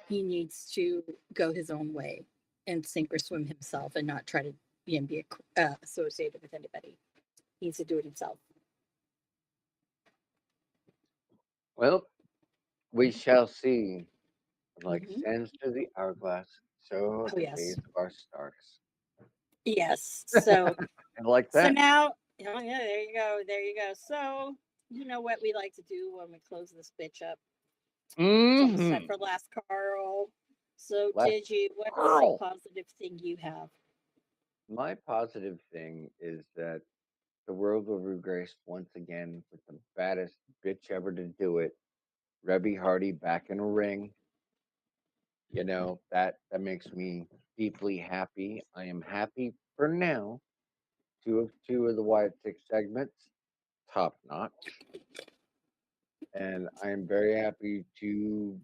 he needs to go his own way and sink or swim himself and not try to be associated with anybody. He needs to do it himself. Well, we shall see. Like Mhm. sands through the hourglass, so Oh the yes, days of our stars. yes. So And like so that. now, oh yeah, there you go, there you go. So you know what we like to do when we close this bitch up. It's almost time Mm-hmm. for last Carl. So Last what's the Carl. positive thing you have? My positive thing is that the world will be graced once again with the baddest bitch ever to do it, Rebby Hardy back in a ring. You know, that makes me deeply happy. I am happy for now. Two of the Wyatt Six segments, top notch. And I am very happy to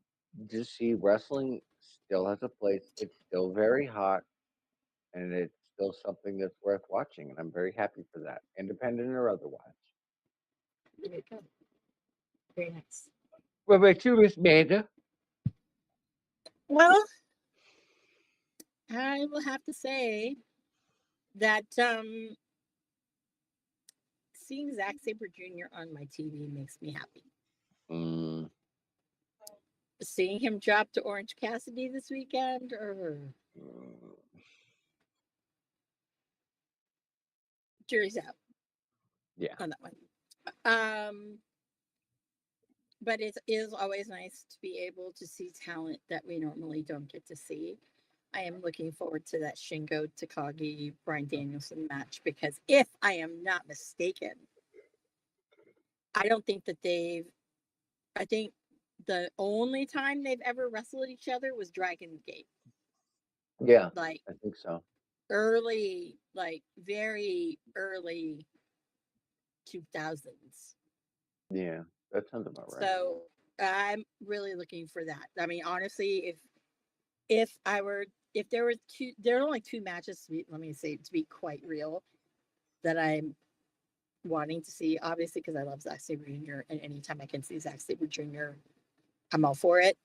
just see wrestling still has a place. It's still very hot, and it's still something that's worth watching. And I'm very happy for that, independent or otherwise. There you go. Very nice. What about you, Miss Manda? Well, I will have to say that seeing Zack Sabre Jr. on my TV makes me happy. Mm, Seeing him drop to Orange Cassidy this weekend, mm, jury's out yeah, on that one. Um, but it is always nice to be able to see talent that we normally don't get to see. I am looking forward to that Shingo Takagi Bryan Danielson match because if I am not mistaken, I don't think that I think the only time they've ever wrestled each other was Dragon Gate. Yeah, Like I think so. early, like very early 2000s. Yeah, that sounds about right. So I'm really looking for that. I mean, honestly, if there were there are only two matches to be, let me say, to be quite real, that I'm wanting to see, obviously, because I love Zack Sabre Jr. and anytime I can see Zack Sabre Jr., I'm all for it.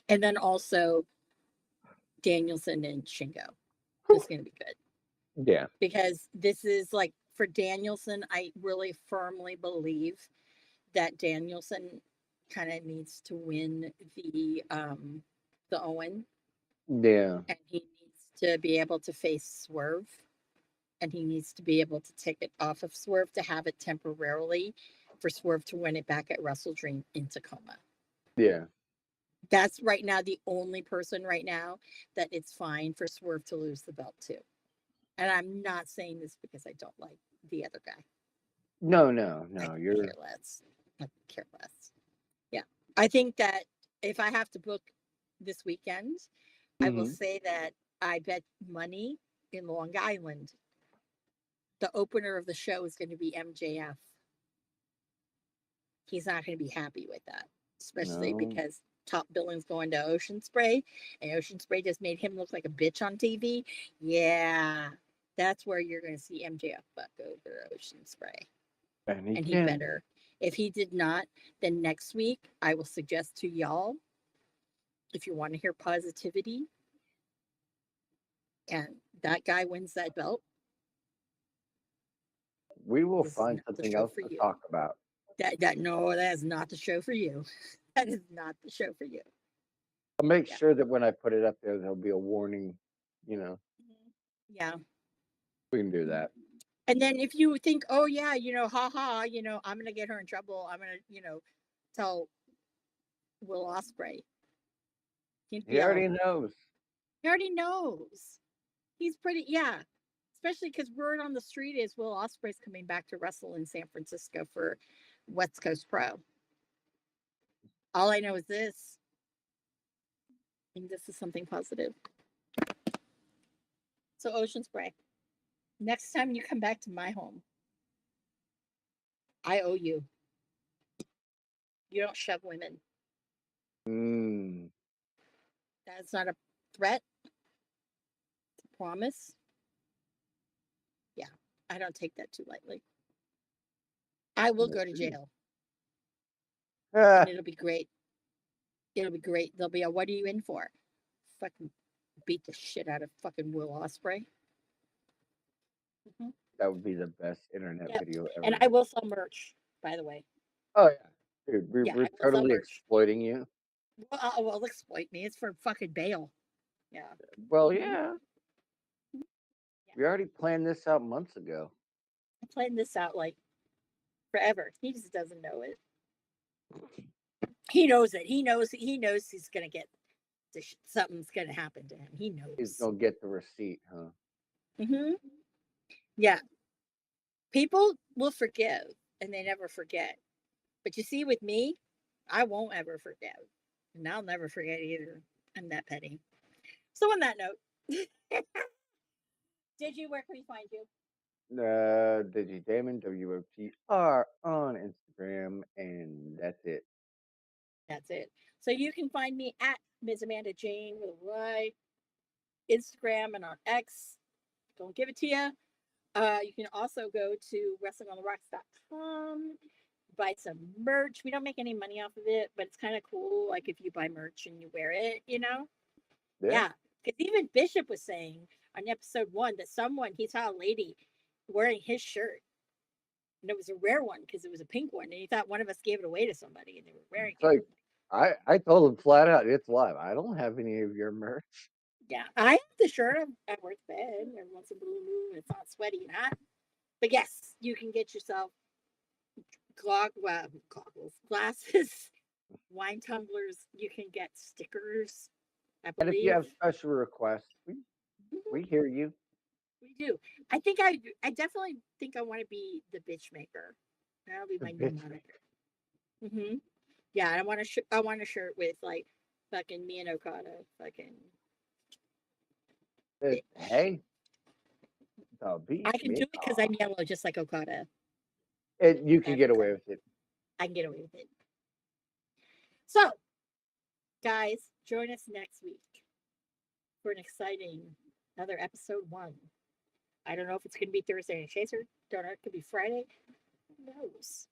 And then also Danielson and Shingo is going to be good Yeah, because this is like for Danielson, I really firmly believe that Danielson kind of needs to win the Owen, yeah, and he needs to be able to face Swerve, and he needs to be able to take it off of Swerve to have it temporarily for Swerve to win it back at Wrestle Dream in Tacoma. yeah. That's right now the only person right now that it's fine for Swerve to lose the belt to. And I'm not saying this because I don't like the other guy. No, I you're care less. I care less. Yeah. I think that if I have to book this weekend, I will Mhm. say that I bet money in Long Island. The opener of the show is going to be MJF. He's not going to be happy with that, especially No. because top billing's going to Ocean Spray, and Ocean Spray just made him look like a bitch on TV. Yeah, that's where you're going to see MJF fuck over Ocean Spray. And And he better. If he did not, then next week I will suggest to y'all, if you want to hear positivity, and that guy wins that belt, We will this is find not the something show else for to you. talk about. No, that is not the show for you. That is not the show for you. I'll make Yeah. sure that when I put it up there, there'll be a warning. Yeah. We can do that. And then if you think, oh yeah, haha, I'm gonna get her in trouble. I'm gonna, tell Will Ospreay. He already knows. He already knows. He's pretty, yeah. Especially because word on the street is Will Ospreay's coming back to wrestle in San Francisco for West Coast Pro. All I know is this. And this is something positive. So Ocean Spray, next time you come back to my home, I owe you. You don't shove women. That's not a threat. It's a promise. Yeah, I don't take that too lightly. I will go to jail. And it'll be great. It'll be great. They'll be, what are you in for? Fucking beat the shit out of fucking Will Ospreay. That would be the best internet video ever. And I will sell merch, by the way. Oh yeah, dude, we're I will sell totally merch. exploiting you. Well, exploit me. It's for fucking bail. Yeah. Well, yeah. We already planned this out months ago. I planned this out like forever. He just doesn't know it. He knows it. He knows he's gonna get something's gonna happen to him. He knows. He's gonna get the receipt, huh? Yeah. People will forgive and they never forget. But you see, with me, I won't ever forget. And I'll never forget either. I'm that petty. So on that note, where can we find you? DigiDamon, WOTR on Instagram, and that's it. That's it. So you can find me at Ms. Amanda Jane with a Y, Instagram and on X. Don't give it to you. You can also go to wrestlingontherocks.com, buy some merch. We don't make any money off of it, but it's kind of cool. Like if you buy merch and you wear it, Yeah. Because even Bishop was saying on episode 1 that he saw a lady wearing his shirt. And it was a rare one because it was a pink one. And he thought one of us gave it away to somebody and they were wearing it. Like, I told him flat out, it's live. I don't have any of your merch. Yeah, I have the shirt. I wear the bed every once in a blue moon. It's not sweaty and hot. But yes, you can get yourself goggles, glasses, wine tumblers. You can get stickers. I And if believe you have special requests, Mhm, we hear you. we do. I definitely think I want to be the bitch maker. That'll be The my new bitch motto. Yeah, I want a shirt with like fucking me and Okada, fucking. bitch. Hey, the beach I can do it because I'm yellow, just like Okada. You can That's get away okay. with it. I can get away with it. So, guys, join us next week for an exciting another episode 1. I don't know if it's going to be Thursday and Chaser. Don't know. It could be Friday. Who knows?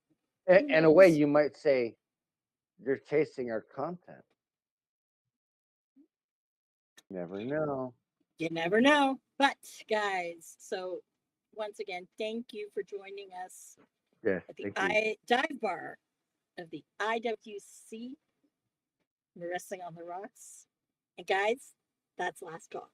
In a way, you might say you're chasing our content. Never know. You never know. But, guys, so once again, thank you for joining us Yes, at the thank you. dive bar of the IWC Wrestling on the Rocks. And, guys, that's last call.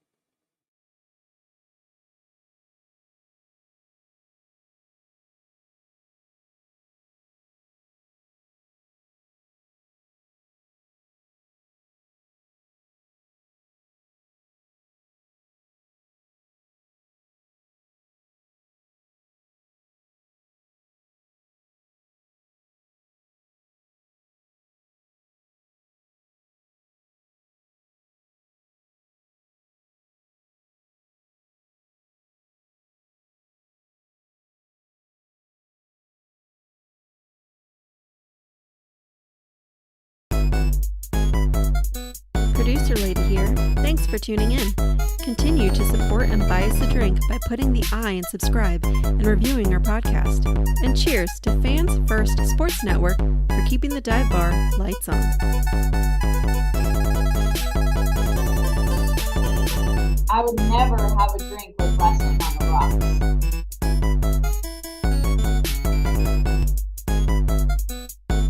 Producer Lady here. Thanks for tuning in. Continue to support Unbiased the Drink by putting the I in subscribe and reviewing our podcast. And cheers to Fans First Sports Network for keeping the dive bar lights on. I would never have a drink